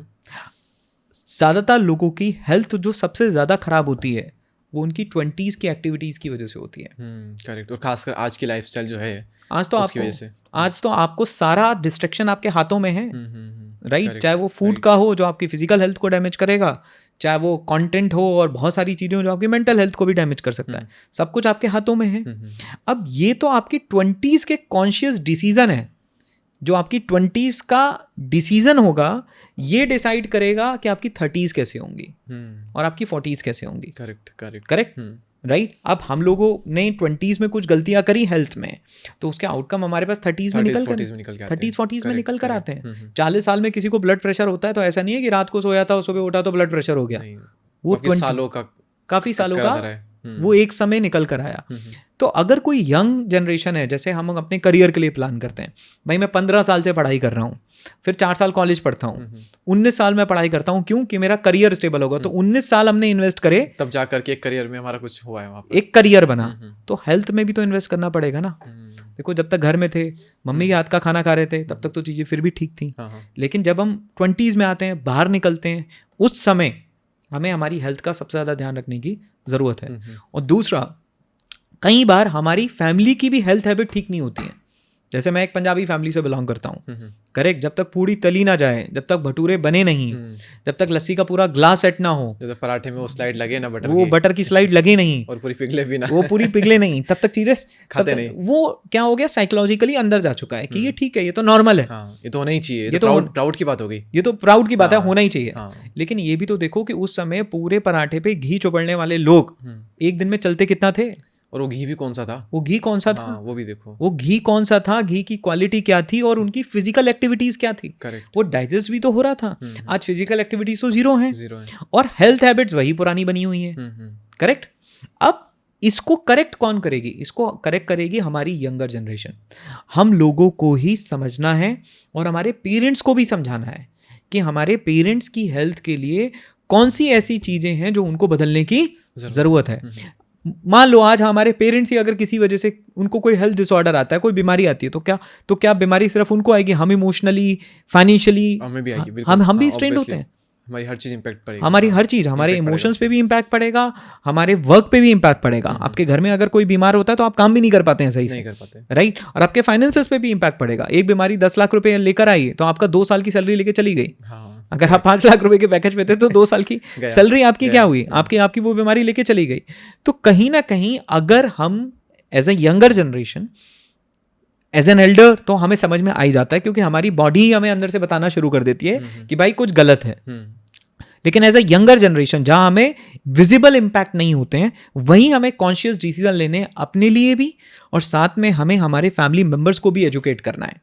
Speaker 3: ज़्यादातर लोगों की हेल्थ जो सबसे ज़्यादा खराब होती है वो उनकी 20s की एक्टिविटीज़ की वजह से होती है।
Speaker 1: करेक्ट। और खासकर आज की लाइफस्टाइल जो है,
Speaker 3: आज तो आपको सारा डिस्ट्रैक्शन आपके हाथों में है। राइट। चाहे वो फूड का हो जो आपकी फिजिकल हेल्थ को डैमेज करेगा, चाहे वो कंटेंट हो और बहुत सारी चीज़ें हो जो आपकी मेंटल हेल्थ को भी डैमेज कर सकता है। सब कुछ आपके हाथों में है। अब ये तो आपकी 20s के कॉन्शियस डिसीजन है। जो आपकी 20s का डिसीजन होगा ये डिसाइड करेगा कि आपकी 30s कैसे होंगी और आपकी 40s कैसे होंगी। करेक्ट। राइट। अब हम लोगों ने 20s में कुछ गलतियां करी हेल्थ में, तो उसके आउटकम हमारे पास 30s में निकल कर आते हैं। 40 साल में किसी को ब्लड प्रेशर होता है तो ऐसा नहीं है कि रात को सोया था और सुबह उठा तो ब्लड प्रेशर हो गया। वो 20 काफी सालों का वो एक समय निकल कर आया। तो अगर कोई यंग जनरेशन है, जैसे हम अपने करियर के लिए प्लान करते हैं, भाई मैं 15 साल से पढ़ाई कर रहा हूँ, फिर 4 साल कॉलेज पढ़ता हूँ, 19 साल में पढ़ाई करता हूँ, क्यों कि मेरा करियर स्टेबल होगा, तो 19 साल हमने इन्वेस्ट करे,
Speaker 1: तब जा करके एक करियर में हमारा कुछ हुआ है वहाँ पर।
Speaker 3: एक करियर बना। तो हेल्थ में भी तो इन्वेस्ट करना पड़ेगा ना। देखो जब तक घर में थे, मम्मी के हाथ का खाना खा रहे थे, तब तक तो चीज़ें फिर भी ठीक थी। लेकिन जब हम 20s में आते हैं, बाहर निकलते हैं, उस समय हमें हमारी हेल्थ का सबसे ज़्यादा ध्यान रखने की ज़रूरत है। और दूसरा, कई बार हमारी फैमिली की भी हेल्थ हैबिट ठीक नहीं होती है। जैसे मैं एक पंजाबी फैमिली से बिलोंग करता हूँ, करेक्ट, जब तक पूड़ी तली ना जाए, जब तक भटूरे बने नहीं, जब तक लस्सी का पूरा ग्लास सेट ना हो,
Speaker 1: जब तक पराठे में वो स्लाइड लगे ना बटर
Speaker 3: वो
Speaker 1: की,
Speaker 3: बटर की स्लाइड लगे नहीं,
Speaker 1: और पूरी पिघले भी ना,
Speaker 3: वो पूरी पिघले नहीं, तब तक चीजें
Speaker 1: खाते नहीं।
Speaker 3: वो क्या हो गया, साइकोलॉजिकली अंदर जा चुका है कि ये ठीक है, ये तो नॉर्मल है,
Speaker 1: हाँ, ये तो होना ही चाहिए,
Speaker 3: ये
Speaker 1: ये
Speaker 3: तो
Speaker 1: तो प्राउड की बात हो गई।
Speaker 3: ये तो प्राउड की बात है,
Speaker 1: हाँ,
Speaker 3: होना ही चाहिए।
Speaker 1: हाँ।
Speaker 3: लेकिन ये भी तो देखो कि उस समय पूरे पराठे पे घी चुपड़ने वाले लोग एक दिन में चलते कितना थे,
Speaker 1: और वो घी भी कौन सा था,
Speaker 3: वो घी कौन सा था,
Speaker 1: हाँ, वो भी देखो,
Speaker 3: वो घी कौन सा था, घी की क्वालिटी क्या थी, और उनकी फिजिकल एक्टिविटीज क्या थी,
Speaker 1: करेक्ट,
Speaker 3: वो डाइजेस्ट भी तो हो रहा था। आज फिजिकल एक्टिविटीज तो जीरो है,
Speaker 1: जीरो है,
Speaker 3: और हेल्थ हैबिट्स वही पुरानी बनी हुई है। करेक्ट। अब इसको करेक्ट कौन करेगी? इसको करेक्ट करेगी हमारी यंगर जनरेशन। हम लोगों को ही समझना है और हमारे पेरेंट्स को भी समझाना है कि हमारे पेरेंट्स की हेल्थ के लिए कौन सी ऐसी चीज़ें हैं जो उनको बदलने की ज़रूरत है। मान लो आज हमारे पेरेंट्स ही अगर किसी वजह से उनको कोई हेल्थ डिसऑर्डर आता है, कोई बीमारी आती है, तो क्या बीमारी सिर्फ उनको आएगी? हम इमोशनली, फाइनेंशियली,
Speaker 1: हमें भी आएगी, बिल्कुल,
Speaker 3: हम भी
Speaker 1: हाँ,
Speaker 3: स्ट्रेन्ड
Speaker 1: obviously,
Speaker 3: होते हैं।
Speaker 1: हमारी हर चीज इम्पैक्ट पड़ेगी,
Speaker 3: हमारी
Speaker 1: हाँ,
Speaker 3: हर चीज़, हमारे
Speaker 1: impact
Speaker 3: इमोशंस पे
Speaker 1: पड़ेगा।
Speaker 3: भी इम्पैक्ट पड़ेगा, हमारे वर्क पे भी इम्पैक्ट पड़ेगा। आपके घर में अगर कोई बीमार होता है तो आप काम भी नहीं कर पाते हैं सही से,
Speaker 1: नहीं कर पाते,
Speaker 3: राइट। और आपके फाइनेंसेस पे भी इम्पैक्ट पड़ेगा। एक बीमारी 10 लाख रुपए लेकर आई तो आपका 2 साल की सैलरी लेके चली गई।
Speaker 1: हाँ,
Speaker 3: अगर आप 5 लाख रुपए के पैकेज पे थे तो 2 साल की सैलरी आपकी क्या हुई? आपकी वो बीमारी लेके चली गई। तो कहीं ना कहीं अगर हम as a younger generation, as an elder, तो हमें समझ में आ ही जाता है, क्योंकि हमारी बॉडी ही हमें अंदर से बताना शुरू कर देती है कि भाई कुछ गलत है। लेकिन एज अ यंगर जनरेशन, जहां हमें विजिबल इम्पैक्ट नहीं होते हैं, वहीं हमें कॉन्शियस डिसीजन लेने अपने लिए भी, और साथ में हमें हमारे फैमिली मेम्बर्स को भी एजुकेट करना है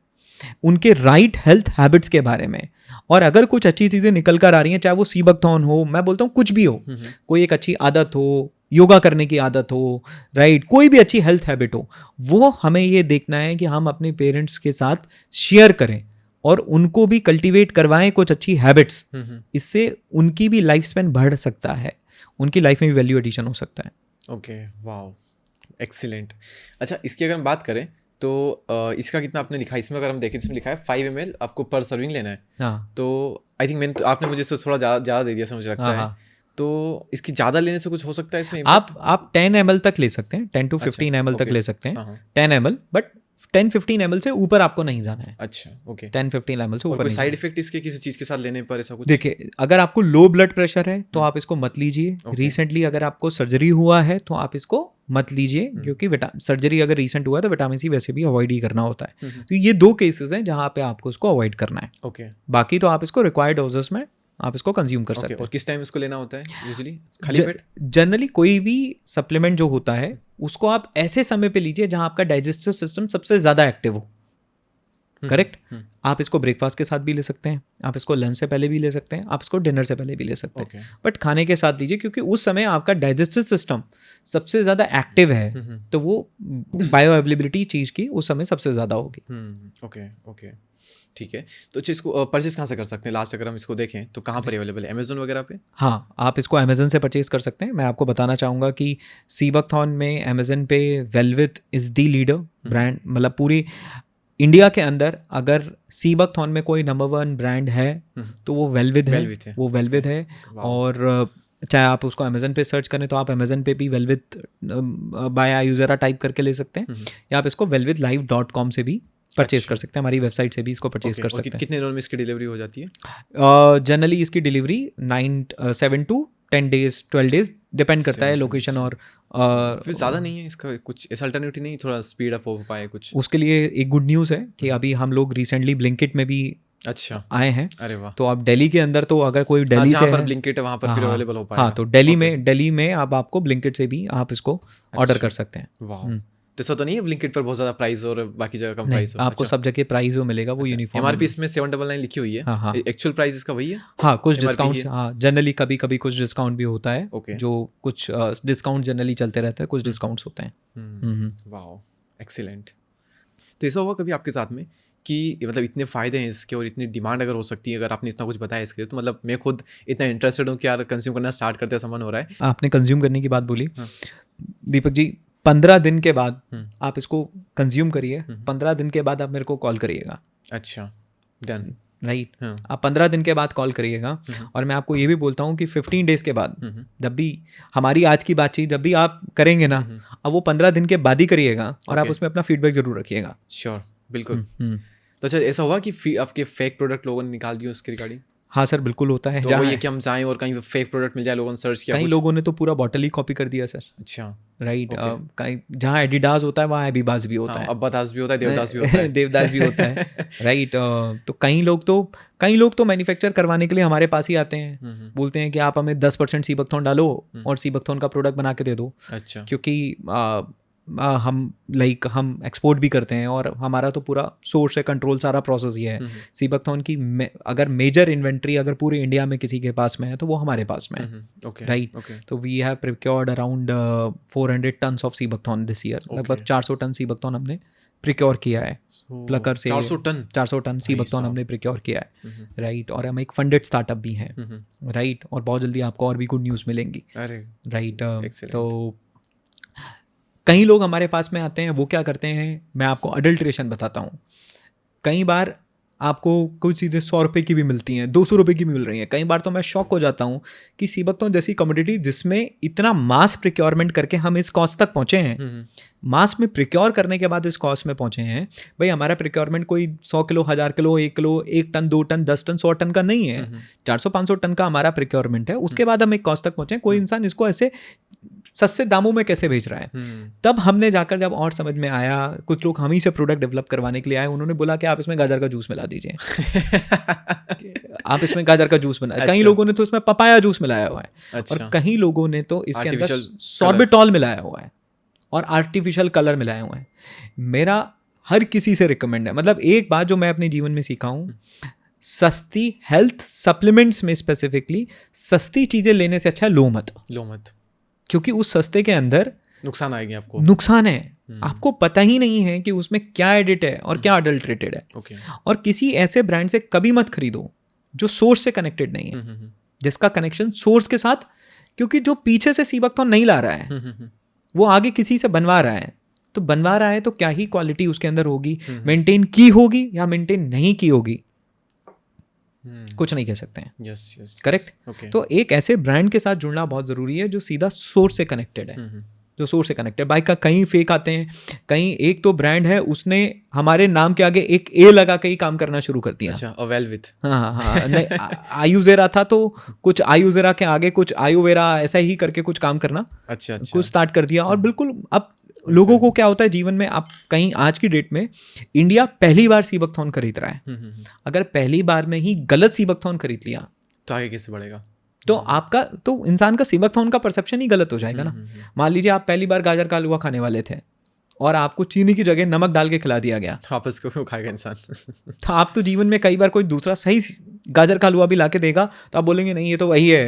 Speaker 3: उनके राइट हेल्थ हैबिट्स के बारे में। और अगर कुछ अच्छी चीज़ें निकल कर आ रही हैं, चाहे वो सीबकथॉर्न हो, मैं बोलता हूँ कुछ भी हो, कोई एक अच्छी आदत हो, योगा करने की आदत हो, राइट, कोई भी अच्छी हेल्थ हैबिट हो, वो हमें ये देखना है कि हम अपने पेरेंट्स के साथ शेयर करें और उनको भी कल्टीवेट करवाएं कुछ अच्छी हैबिट्स। इससे उनकी भी लाइफ स्पैन बढ़ सकता है, उनकी लाइफ में भी वैल्यू एडिशन हो सकता है।
Speaker 1: Okay, wow, excellent. अच्छा, इसकी अगर हम बात करें तो इसका कितना आपने लिखा है? इसमें अगर हम देखें, इसमें लिखा है 5 ml आपको पर सर्विंग लेना है।
Speaker 3: हाँ,
Speaker 1: तो आई थिंक आपने मुझे इससे थोड़ा ज़्यादा दे दिया से मुझे लगता है। तो इसकी ज़्यादा लेने से कुछ हो सकता है इसमें?
Speaker 3: आप 10 ml तक ले सकते हैं, 10 to 15 ml तक ले सकते हैं, 10 ml, बट 10-15 ml से ऊपर आपको नहीं जाना है।
Speaker 1: अच्छा, ओके,
Speaker 3: 10-15 ml से ऊपर।
Speaker 1: कोई साइड इफेक्ट इसके किसी चीज़ के साथ लेने पर ऐसा कुछ?
Speaker 3: देखिए, अगर आपको लो ब्लड प्रेशर है तो आप इसको मत लीजिए। रिसेंटली अगर आपको सर्जरी हुआ है तो आप इसको मत लीजिए, क्योंकि सर्जरी अगर रिसेंट हुआ है तो विटामिन सी वैसे भी अवॉइड ही करना होता है। तो ये 2 केसेस हैं जहां पे आपको इसको अवॉइड करना है।
Speaker 1: ओके,
Speaker 3: बाकी तो आप इसको रिक्वायर्ड डोजेस में आप इसको कंज्यूम कर सकते हैं।
Speaker 1: और किस टाइम इसको लेना होता है यूजुअली? खाली पेट?
Speaker 3: जनरली कोई भी सप्लीमेंट जो होता है उसको आप ऐसे समय पे लीजिए जहां आपका डाइजेस्टिव सिस्टम सबसे ज़्यादा एक्टिव हो। करेक्ट। आप इसको ब्रेकफास्ट के साथ भी ले सकते हैं, आप इसको लंच से पहले भी ले सकते हैं, आप इसको डिनर से पहले भी ले सकते हैं, बट खाने के साथ लीजिए, क्योंकि उस समय आपका डाइजेस्टिव सिस्टम सबसे ज़्यादा एक्टिव है, तो वो बायो अवेलेबिलिटी चीज़ की उस समय सबसे ज़्यादा होगी।
Speaker 1: ओके, ओके, ठीक है। तो अच्छा, इसको परचेज कहाँ से कर सकते हैं? लास्ट अगर हम इसको देखें तो कहाँ पर अवेलेबल है? अमेजोन वगैरह पे?
Speaker 3: हाँ, आप इसको अमेजन से परचेज कर सकते हैं। मैं आपको बताना चाहूँगा कि सीबकथॉर्न में अमेजन पे वेलविथ इज़ दी लीडर ब्रांड। मतलब पूरी इंडिया के अंदर अगर सीबकथॉर्न में कोई नंबर 1 ब्रांड है तो वो वेलविथ है, वो वेलविथ है। और चाहे आप उसको अमेजन पे सर्च करें तो आप अमेजन पे भी वेलविथ बाय आयुज़रा टाइप करके ले सकते हैं, या आप इसको velvithlife.com से भी परचेज कर सकते हैं, हमारी वेबसाइट से भी इसको परचेज कर सकते हैं।
Speaker 1: कितने दिनों में इसकी डिलीवरी हो जाती है?
Speaker 3: जनरली इसकी delivery 7 to 10 days 12 days depend करता है लोकेशन। और
Speaker 1: फिर ज़्यादा नहीं है इसका कुछ ऐसा अल्टरनेटिव नहीं, थोड़ा स्पीड अप हो पाए कुछ?
Speaker 3: उसके लिए एक गुड न्यूज़ है कि अभी हम लोग रिसेंटली ब्लिंकिट में भी
Speaker 1: अच्छा
Speaker 3: आए हैं।
Speaker 1: अरे वाह।
Speaker 3: तो आप दिल्ली के अंदर, तो अगर कोई दिल्ली से
Speaker 1: पर ब्लिंकिट है वहाँ पर फिर अवेलेबल हो पाएगा।
Speaker 3: हाँ, तो दिल्ली में अब आपको ब्लिंकिट से भी आप इसको ऑर्डर कर सकते हैं।
Speaker 1: वाह, तो ऐसा तो नहीं है ब्लिंकिट पर बहुत ज़्यादा प्राइस और बाकी जगह कम
Speaker 3: नहीं,
Speaker 1: प्राइस हो?
Speaker 3: आपको सब जगह प्राइस जो मिलेगा वो यूनिफॉर्म
Speaker 1: MRP इसमें 799 लिखी हुई है।
Speaker 3: हाँ, हाँ।
Speaker 1: एक्चुअल प्राइस इसका वही है?
Speaker 3: हाँ, कुछ
Speaker 1: MRP
Speaker 3: डिस्काउंट,
Speaker 1: ही है?
Speaker 3: हाँ जनरली कभी कभी कुछ डिस्काउंट भी होता है।
Speaker 1: ओके।
Speaker 3: जो कुछ डिस्काउंट जनरली चलते रहते हैं, कुछ डिस्काउंट्स होते हैं।
Speaker 1: Wow, excellent. तो ऐसा हुआ कभी आपके साथ में कि मतलब इतने फ़ायदे हैं इसके और इतनी डिमांड अगर हो सकती है, अगर आपने इतना कुछ बताया इसके लिए, तो मतलब मैं खुद इतना इंटरेस्टेड हूँ कि यार कंज्यूम करना स्टार्ट करते हैं, समन हो रहा है।
Speaker 3: आपने कंज्यूम करने की बात बोली,
Speaker 1: हाँ।
Speaker 3: दीपक जी 15 दिन के बाद
Speaker 1: हम्म।
Speaker 3: आप इसको कंज्यूम करिए, 15 दिन के बाद आप मेरे को कॉल करिएगा।
Speaker 1: अच्छा, डन।
Speaker 3: राइट,
Speaker 1: हाँ।
Speaker 3: आप 15 दिन के बाद कॉल करिएगा। और मैं आपको ये भी बोलता हूँ कि 15 डेज के बाद, जब भी हमारी आज की बातचीत जब भी आप करेंगे ना, अब वो 15 दिन के बाद ही करिएगा और आप
Speaker 1: Okay.
Speaker 3: उसमें अपना फीडबैक जरूर रखिएगा।
Speaker 1: श्योर, बिल्कुल। तो अच्छा, ऐसा हुआ कि आपके फेक प्रोडक्ट लोगों ने निकाल दिए उसके रिगार्डिंग?
Speaker 3: हाँ सर, बिल्कुल होता है।
Speaker 1: तो वो ये कि हम जाएं और कहीं फेक प्रोडक्ट मिल जाए, लोगों ने सर्च किया
Speaker 3: कई
Speaker 1: कुछ?
Speaker 3: लोगों ने तो पूरा बॉटल ही कॉपी कर दिया सर।
Speaker 1: अच्छा,
Speaker 3: राइट, कहीं जहाँ एडिडास होता है वहाँ एबीबास भी होता
Speaker 1: हाँ,
Speaker 3: है,
Speaker 1: अब्बादास भी होता है, देवदास भी होता है।
Speaker 3: देवदास भी होता है। राइट, तो कई लोग तो मैन्युफैक्चर करवाने के लिए हमारे पास ही आते हैं, बोलते हैं कि आप हमें 10% सीबकथॉर्न डालो और सीबकथॉर्न का प्रोडक्ट बना के दे दो।
Speaker 1: अच्छा,
Speaker 3: क्योंकि हम एक्सपोर्ट भी करते हैं और हमारा तो पूरा सोर्स है, कंट्रोल सारा प्रोसेस ही है। सीबकथॉर्न की अगर मेजर इन्वेंट्री अगर पूरे इंडिया में किसी के पास में है तो वो हमारे पास में है।
Speaker 1: ओके,
Speaker 3: राइट,
Speaker 1: ओके,
Speaker 3: तो we have procured around 400 tons of sea buckthorn this year. लगभग 400 टन सीबकथॉर्न हमने प्रिक्योर किया है प्लकर से। 400 टन सीबकथॉर्न हमने प्रिक्योर किया है। राइट, और हम एक फंडेड स्टार्टअप भी हैं। राइट, और बहुत जल्दी आपको और भी गुड न्यूज़ मिलेंगी।
Speaker 1: अरे
Speaker 3: राइट, तो कई लोग हमारे पास में आते हैं, वो क्या करते हैं, मैं आपको अडल्ट्रेशन बताता हूँ। कई बार आपको कुछ चीज़ें 100 रुपये की भी मिलती हैं, 200 रुपये की भी मिल रही हैं। कई बार तो मैं शॉक हो जाता हूँ कि सीबकथॉर्न जैसी कमोडिटी जिसमें इतना मास प्रिक्योरमेंट करके हम इस कॉस्ट तक पहुँचे हैं, मास में प्रिक्योर करने के बाद इस कॉस्ट में पहुँचे हैं। भाई हमारा प्रिक्योरमेंट कोई 100 kilo, 1000 kilo, 1 kilo, 1 ton, 2 ton, 10 ton, 100 ton का नहीं है। 400-500 टन का हमारा प्रिक्योरमेंट है। उसके बाद हम एक कॉस्ट तक पहुँचे। कोई इंसान इसको ऐसे सस्ते दामों में कैसे बेच रहा है? तब हमने जाकर जब और समझ में आया, कुछ लोग हम ही से प्रोडक्ट डेवलप करवाने के लिए आए, उन्होंने बोला कि आप इसमें गाजर का जूस मिला दीजिए। आप इसमें गाजर का जूस बना। कई लोगों ने तो इसमें पपाया जूस मिलाया हुआ है। और कई लोगों ने तो इसके अंदर सॉर्बिटॉल मिलाया हुआ है और आर्टिफिशियल कलर मिलाए हुए हैं। मेरा हर किसी से रिकमेंड है, मतलब एक बात जो मैं अपने जीवन में सीखा हूँ, सस्ती हेल्थ सप्लीमेंट्स में स्पेसिफिकली सस्ती चीज़ें लेने से अच्छा है लो मत। क्योंकि उस सस्ते के अंदर
Speaker 1: नुकसान आएंगे आपको,
Speaker 3: नुकसान है। आपको पता ही नहीं है कि उसमें क्या एडिट है और क्या अडल्ट्रेटेड है। और किसी ऐसे ब्रांड से कभी मत खरीदो जो सोर्स से कनेक्टेड नहीं है, जिसका कनेक्शन सोर्स के साथ, क्योंकि जो पीछे से सीबकथॉर्न नहीं ला रहा है वो आगे किसी से बनवा रहा है। तो बनवा रहा है तो क्या ही क्वालिटी उसके अंदर होगी, मेंटेन की होगी या मेंटेन नहीं की होगी, कुछ नहीं कह सकते हैं।
Speaker 1: Yes,
Speaker 3: correct. तो एक ऐसे ब्रांड के साथ जुड़ना बहुत ज़रूरी है जो सीधा सोर्स से कनेक्टेड है, जो सोर्स से कनेक्टेड। बाइक का कहीं फेक आते हैं, कहीं एक तो ब्रांड है उसने हमारे नाम के आगे एक ए लगा के ही काम करना शुरू कर दिया।
Speaker 1: अच्छा, अवेल विथ,
Speaker 3: हाँ, नहीं आयुजेरा था तो कुछ आयुजेरा के आगे कुछ आयुवेरा, ऐसा ही करके कुछ काम करना
Speaker 1: अच्छा
Speaker 3: कुछ स्टार्ट कर दिया। और बिल्कुल अब लोगों को क्या होता है जीवन में, आप कहीं आज की डेट में इंडिया पहली बार सीबकथॉर्न खरीद रहा है। अगर पहली बार में ही गलत सीबकथॉर्न खरीद लिया
Speaker 1: तो आगे कैसे बढ़ेगा?
Speaker 3: तो आपका तो इंसान का सीबकथॉर्न का परसेप्शन ही गलत हो जाएगा ना। मान लीजिए आप पहली बार गाजर का हलवा खाने वाले थे और आपको चीनी की जगह नमक डाल के खिला दिया गया,
Speaker 1: तो आप इसको क्यों खाएगा इंसान?
Speaker 3: तो आप तो जीवन में कई बार कोई दूसरा सही गाजर का हलवा भी ला के देगा तो आप बोलेंगे नहीं ये तो वही है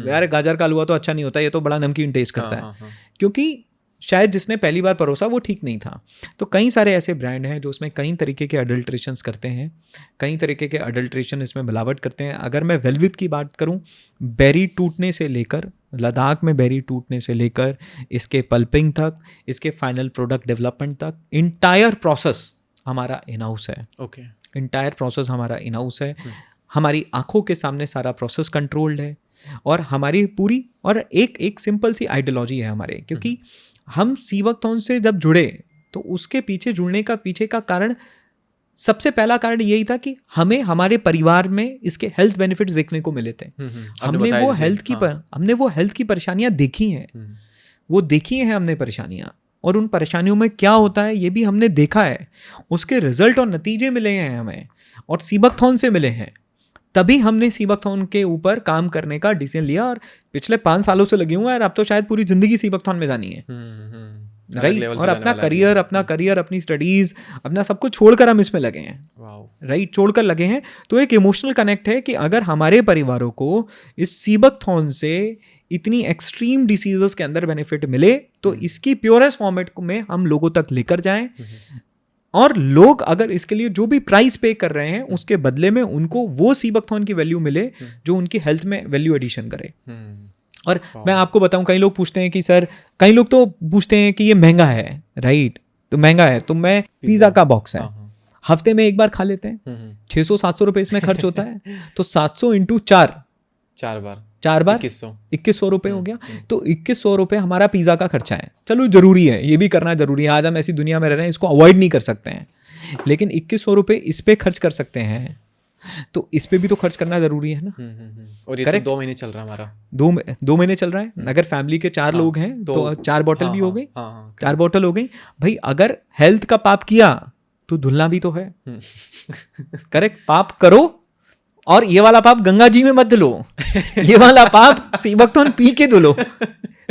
Speaker 3: यार, गाजर का हलवा तो अच्छा नहीं होता, ये तो बड़ा नमकीन टेस्ट करता है। क्योंकि शायद जिसने पहली बार परोसा वो ठीक नहीं था। तो कई सारे ऐसे ब्रांड हैं जो उसमें कई तरीके के अडल्ट्रेशंस करते हैं, कई तरीके के अडल्ट्रेशन इसमें मिलावट करते हैं। अगर मैं वेलविथ की बात करूं, बेरी टूटने से लेकर, लद्दाख में बेरी टूटने से लेकर इसके पल्पिंग तक, इसके फाइनल प्रोडक्ट डेवलपमेंट तक, इंटायर प्रोसेस हमारा इन हाउस है।
Speaker 1: ओके,
Speaker 3: इंटायर प्रोसेस हमारा इन हाउस है। हमारी आंखों के सामने सारा प्रोसेस कंट्रोल्ड है और हमारी पूरी, और एक सिंपल सी आइडियोलॉजी है हमारे, क्योंकि हम सीबकथॉर्न से जब जुड़े तो उसके पीछे जुड़ने का पीछे का कारण, सबसे पहला कारण यही था कि हमें हमारे परिवार में इसके हेल्थ बेनिफिट्स देखने को मिले थे। हमने वो हेल्थ की परेशानियां देखी हैं, वो देखी हैं हमने परेशानियां, और उन परेशानियों में क्या होता है ये भी हमने देखा है। उसके रिजल्ट और नतीजे मिले हैं हमें, और सीबकथॉर्न से मिले हैं। तभी हमने सीबकथॉर्न के ऊपर काम करने का डिसीजन लिया, और पिछले 5 सालों से लगे हुए हैं, और अब तो शायद पूरी जिंदगी सीबकथॉर्न में जानी है। राइट, और अपना करियर अपनी स्टडीज अपना सब कुछ छोड़कर हम इसमें लगे हैं, राइट, छोड़कर लगे हैं। तो एक इमोशनल कनेक्ट है कि अगर हमारे परिवारों को इस सीबकथॉर्न से इतनी एक्सट्रीम डिसीजेस के अंदर बेनिफिट मिले तो इसकी प्योरेस्ट फॉर्मेट में हम लोगों तक लेकर जाएं, और लोग अगर इसके लिए जो भी प्राइस पे कर रहे हैं उसके बदले में उनको वो सीबकथॉर्न की वैल्यू मिले जो उनकी हेल्थ में वैल्यू एडिशन करे। और मैं आपको बताऊं, कई लोग पूछते हैं कि सर, कई लोग तो पूछते हैं कि ये महंगा है, राइट, तो महंगा है तो मैं पिज्जा का बॉक्स है हफ्ते में एक बार खा लेते हैं, 600-700 रुपए इसमें खर्च होता है, तो 700 इंटू 4 बार 2100 रुपए हो गया। तो 2100 रुपए हमारा पिज्जा का खर्चा है। चलो जरूरी है, ये भी करना जरूरी है, आज हम ऐसी दुनिया में रह रहे हैं, इसको अवॉइड नहीं कर सकते हैं, लेकिन 2100 रुपए इस पे खर्च कर सकते हैं, तो इस पे भी तो खर्च करना जरूरी है ना।
Speaker 1: और ये तो 2 महीने चल रहा है हमारा,
Speaker 3: 2 महीने चल रहा है। अगर फैमिली के 4 लोग हैं तो 4 बॉटल भी हो गई, 4 बॉटल हो गई भाई। अगर हेल्थ का पाप किया तो धुलना भी तो है, करेक्ट, पाप करो, और ये वाला पाप गंगा जी में मत धुलो, ये वाला पाप सीबकथॉर्न पी के धुलो,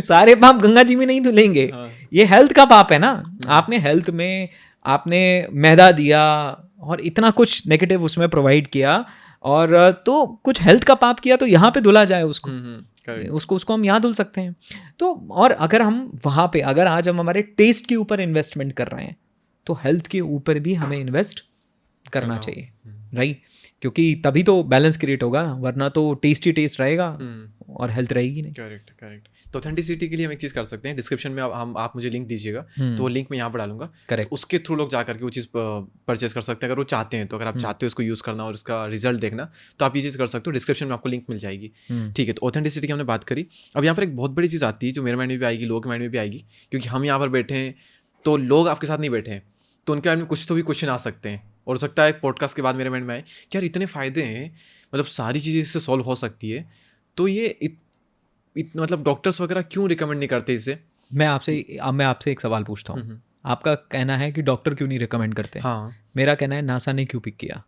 Speaker 3: सारे पाप गंगा जी में नहीं धुलेंगे। ये हेल्थ का पाप है ना, आपने हेल्थ में आपने मैदा दिया और इतना कुछ नेगेटिव उसमें प्रोवाइड किया, और तो कुछ हेल्थ का पाप किया तो यहाँ पे धुला जाए उसको हम यहाँ धुल सकते हैं। तो और अगर हम वहाँ पे, अगर आज हम हमारे टेस्ट के ऊपर इन्वेस्टमेंट कर रहे हैं तो हेल्थ के ऊपर भी हमें इन्वेस्ट करना चाहिए, राइट, क्योंकि तभी तो बैलेंस क्रिएट होगा, वरना तो टेस्ट ही टेस्ट रहेगा और हेल्थ रहेगी नहीं।
Speaker 1: करेक्ट। तो ऑथेंटिसिटी के लिए हम एक चीज़ कर सकते हैं, डिस्क्रिप्शन में आप मुझे लिंक दीजिएगा, तो वो लिंक मैं यहाँ पर डालूंगा,
Speaker 3: करेक्ट,
Speaker 1: तो उसके थ्रू लोग जा करके वो चीज़ परचेज कर सकते हैं अगर वो चाहते हैं। तो अगर आप चाहते हो इसको यूज़ करना और इसका रिजल्ट देखना तो आप ये चीज़ कर सकते हो, डिस्क्रिप्शन में आपको लिंक मिल जाएगी, ठीक है। तो ऑथेंटिसिटी की हमने बात करी। अब यहाँ पर एक बहुत बड़ी चीज़ आती है जो मेरे माइंड में भी आएगी, लोगों के माइंड में भी आएगी, क्योंकि हम यहाँ पर बैठे हैं तो लोग आपके साथ नहीं बैठे हैं, तो उनके माइंड में कुछ तो भी क्वेश्चन आ सकते हैं, और हो सकता है पॉडकास्ट के बाद मेरे माइंड में आए कि यार इतने फ़ायदे हैं, मतलब सारी चीज़ें इससे सॉल्व हो सकती है, तो ये मतलब डॉक्टर्स वगैरह क्यों रिकमेंड नहीं करते इसे?
Speaker 3: मैं आपसे एक सवाल पूछता हूँ, आपका कहना है कि डॉक्टर क्यों नहीं रिकमेंड करते?
Speaker 1: हाँ,
Speaker 3: मेरा कहना है नासा ने क्यों पिक किया?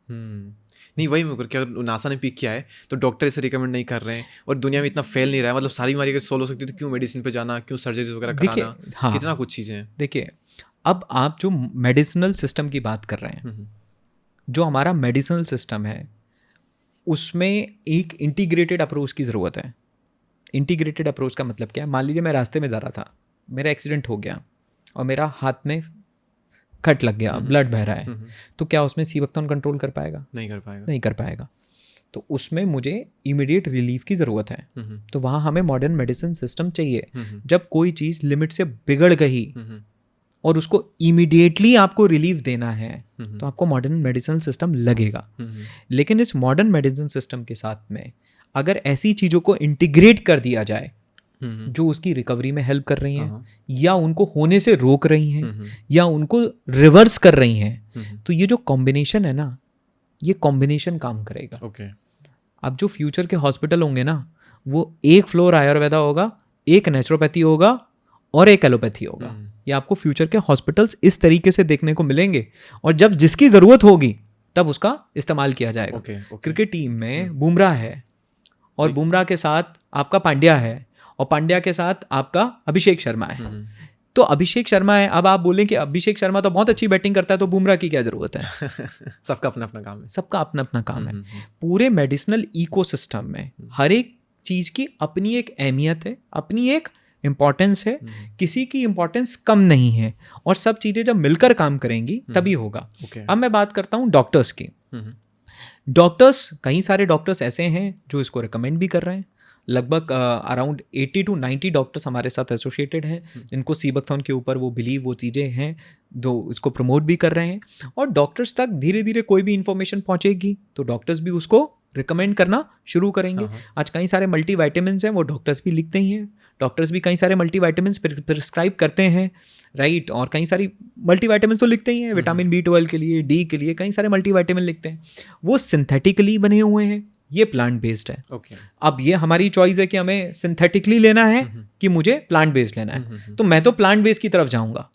Speaker 1: नहीं, वही मैं कि अगर नासा ने पिक किया है तो डॉक्टर इसे रिकमेंड नहीं कर रहे हैं, और दुनिया में इतना फैल नहीं रहा है, मतलब सारी बीमारी अगर सॉल्व हो सकती है तो क्यों मेडिसिन पे जाना, क्यों सर्जरीज वगैरह कराना,
Speaker 3: हाँ,
Speaker 1: कितना कुछ चीज़ें हैं।
Speaker 3: देखिए, अब आप जो मेडिसिनल सिस्टम की बात कर रहे हैं, जो हमारा मेडिसिनल सिस्टम है उसमें एक इंटीग्रेटेड अप्रोच की ज़रूरत है। इंटीग्रेटेड अप्रोच का मतलब क्या है? मान लीजिए मैं रास्ते में जा रहा था, मेरा एक्सीडेंट हो गया और मेरा हाथ में कट लग गया, ब्लड बह रहा है, तो क्या उसमें सीबकथॉर्न कंट्रोल कर पाएगा? नहीं कर पाएगा। तो उसमें मुझे इमीडिएट रिलीफ की ज़रूरत है, तो वहाँ हमें मॉडर्न मेडिसिन सिस्टम चाहिए। जब कोई चीज़ लिमिट से बिगड़ गई और उसको इमीडिएटली आपको रिलीफ देना है तो आपको मॉडर्न मेडिसिन सिस्टम लगेगा। लेकिन इस मॉडर्न मेडिसिन सिस्टम के साथ में अगर ऐसी चीज़ों को इंटीग्रेट कर दिया जाए जो उसकी रिकवरी में हेल्प कर रही हैं, या उनको होने से रोक रही हैं, या उनको रिवर्स कर रही हैं, तो ये जो कॉम्बिनेशन है ना, ये कॉम्बिनेशन काम करेगा। अब जो फ्यूचर के हॉस्पिटल होंगे ना, वो एक फ्लोर आयुर्वेदा होगा, एक नेचुरोपैथी होगा और एक एलोपैथी होगा। ये आपको फ्यूचर के हॉस्पिटल्स इस तरीके से देखने को मिलेंगे, और जब जिसकी ज़रूरत होगी तब उसका इस्तेमाल किया जाएगा। क्रिकेट टीम में बुमराह है, और बुमराह के साथ आपका पांड्या है, और पांड्या के साथ आपका अभिषेक शर्मा है। तो अभिषेक शर्मा है, अब आप बोलें कि अभिषेक शर्मा तो बहुत अच्छी बैटिंग करता है, तो बुमराह की क्या जरूरत है?
Speaker 1: सबका अपना अपना काम है,
Speaker 3: सबका अपना अपना काम है। पूरे मेडिसिनल इकोसिस्टम में हर एक चीज़ की अपनी एक अहमियत है, अपनी एक इम्पॉर्टेंस है, किसी की इम्पॉर्टेंस कम नहीं है, और सब चीज़ें जब मिलकर काम करेंगी तभी होगा। अब मैं बात करता हूँ डॉक्टर्स की। डॉक्टर्स, कई सारे डॉक्टर्स ऐसे हैं जो इसको रिकमेंड भी कर रहे हैं। लगभग अराउंड 80 to 90 डॉक्टर्स हमारे साथ एसोसिएटेड हैं, जिनको सीबकथॉर्न के ऊपर वो बिलीव, वो चीज़ें हैं, जो इसको प्रमोट भी कर रहे हैं। और डॉक्टर्स तक धीरे धीरे कोई भी इंफॉर्मेशन पहुंचेगी तो डॉक्टर्स भी उसको रिकमेंड करना शुरू करेंगे। आज कई सारे मल्टीविटामिन्स हैं, वो डॉक्टर्स भी लिखते ही हैं, डॉक्टर्स भी कई सारे मल्टीविटामिन्स प्रिस्क्राइब करते हैं, राइट। और कई सारी मल्टीविटामिन्स तो लिखते ही हैं, विटामिन B12 के लिए, डी के लिए, कई सारे मल्टीविटामिन लिखते हैं। वो सिंथेटिकली बने हुए हैं, ये प्लांट बेस्ड है। अब ये हमारी चॉइस है कि हमें सिंथेटिकली लेना है कि मुझे प्लांट बेस्ड लेना है। तो मैं तो प्लांट बेस्ड की तरफ जाऊंगा।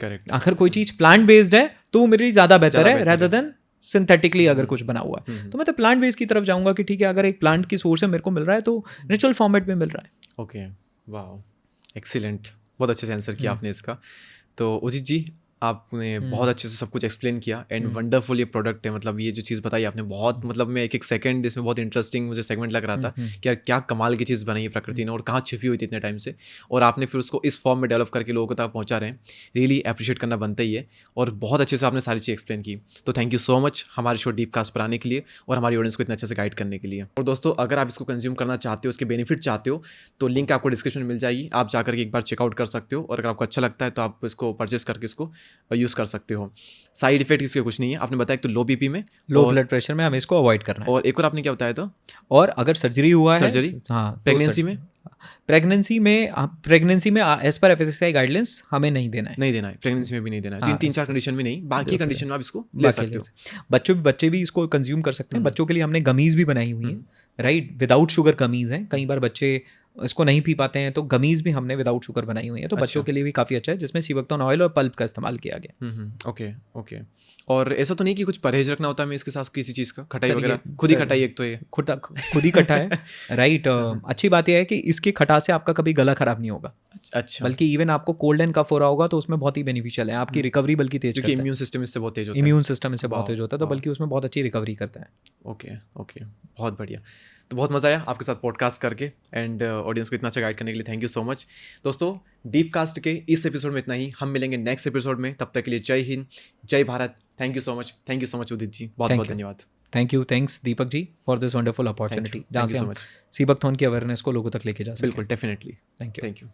Speaker 1: करेक्ट।
Speaker 3: अगर कोई चीज़ प्लांट बेस्ड है तो वो मेरे लिए ज़्यादा बेहतर है रेदर देन सिंथेटिकली अगर कुछ बना हुआ है। तो मैं तो प्लांट बेस्ड की तरफ जाऊंगा कि ठीक है, अगर एक प्लांट की सोर्स है मेरे को मिल रहा है तो नेचुरल फॉर्मेट में मिल रहा है।
Speaker 1: Okay, wow, excellent. बहुत अच्छे से आंसर किया आपने इसका। तो उदित जी, आपने बहुत अच्छे से सब कुछ एक्सप्लेन किया एंड वंडरफुल ये प्रोडक्ट है। मतलब ये जो चीज़ बताई आपने बहुत, मतलब मैं एक एक सेकंड इसमें बहुत इंटरेस्टिंग मुझे सेगमेंट लग रहा था कि यार क्या कमाल की चीज़ बनाई है प्रकृति ने और कहाँ छिपी हुई थी इतने टाइम से, और आपने फिर उसको इस फॉर्म में डेवलप करके लोगों तक पहुँचा रहे हैं। रियली अप्रिशिएट करना बनता ही है, और बहुत अच्छे से आपने सारी चीज़ एक्सप्लेन की। तो थैंक यू सो मच हमारे शो डीप कास्ट पर आने के लिए और हमारी ऑडियंस को इतने अच्छे से गाइड करने के लिए। और दोस्तों, अगर आप इसको कंज्यूम करना चाहते हो, उसके बेनिफिट चाहते हो, तो लिंक आपको डिस्क्रिप्शन में मिल जाएगी, आप जाकर के एक बार चेकआउट कर सकते हो, और अगर आपको अच्छा लगता है तो आप इसको परचेस करके इसको यूज़ कर सकते हो। साइड इफेक्ट इसके कुछ नहीं है। आपने बताया तो लो बीपी में,
Speaker 3: लो ब्लड प्रेशर में हमें इसको अवॉइड करना है।
Speaker 1: और एक और आपने क्या बताया था?
Speaker 3: और अगर सर्जरी हुआ है,
Speaker 1: सर्जरी,
Speaker 3: हाँ,
Speaker 1: प्रेगनेंसी में,
Speaker 3: प्रेगनेंसी में एज पर एफएसएसआई गाइडलाइंस हमें नहीं देना है।
Speaker 1: नहीं देना है, प्रेगनेंसी में भी नहीं देना है। तो इन 3-4 कंडीशन में नहीं, बाकी कंडीशन में आप इसको ले
Speaker 3: बाकी
Speaker 1: सकते हो।
Speaker 3: बच्चे भी इसको कंज्यूम कर सकते हैं। बच्चों के लिए हमने गमीज भी बनाई हुई है, राइट, विदाउट शुगर गमीज हैं। कई बार बच्चे इसको नहीं पी पाते हैं, तो गमीज भी हमने विदाउट शुगर बनाई हुई है, तो बच्चों के लिए भी काफ़ी अच्छा है, जिसमें सीबकथॉर्न ऑयल और पल्प का इस्तेमाल किया गया।
Speaker 1: Okay okay. और ऐसा तो नहीं कि कुछ परहेज रखना होता है हमें इसके साथ किसी चीज़ का, खटाई वगैरह? खुद ही खटाई एक तो ये
Speaker 3: खुद ही खट्टा है, राइट। अच्छी बात यह है कि इसकी खटास से आपका कभी गला खराब नहीं होगा।
Speaker 1: अच्छा,
Speaker 3: बल्कि इवन आपको कोल्ड एंड कफ हो रहा होगा तो उसमें बहुत ही बेनिफिशियल है, आपकी रिकवरी बल्कि तेज
Speaker 1: क्योंकि
Speaker 3: करता है।
Speaker 1: इम्यून सिस्टम इससे बहुत तेज होता है।
Speaker 3: इम्यून सिस्टम इससे बहुत तेज होता है, तो बल्कि उसमें बहुत अच्छी रिकवरी करता है।
Speaker 1: ओके ओके, बहुत बढ़िया। तो बहुत मज़ा आया आपके साथ पॉडकास्ट करके, एंड ऑडियंस को इतना अच्छा गाइड करने के लिए थैंक यू सो मच। दोस्तों, डीप कास्ट के इस एपिसोड में इतना ही। हम मिलेंगे नेक्स्ट एपिसोड में, तब तक के लिए जय हिंद, जय Bharat. Thank you so much Udit ji, बहुत बहुत धन्यवाद।
Speaker 3: Thanks Deepak ji for this wonderful opportunity, जहाँ से हम सीबकथॉर्न की अवेयरनेस को लोगों तक लेके जा सकें।
Speaker 1: बिल्कुल, डेफिनेटली।
Speaker 3: Thank you.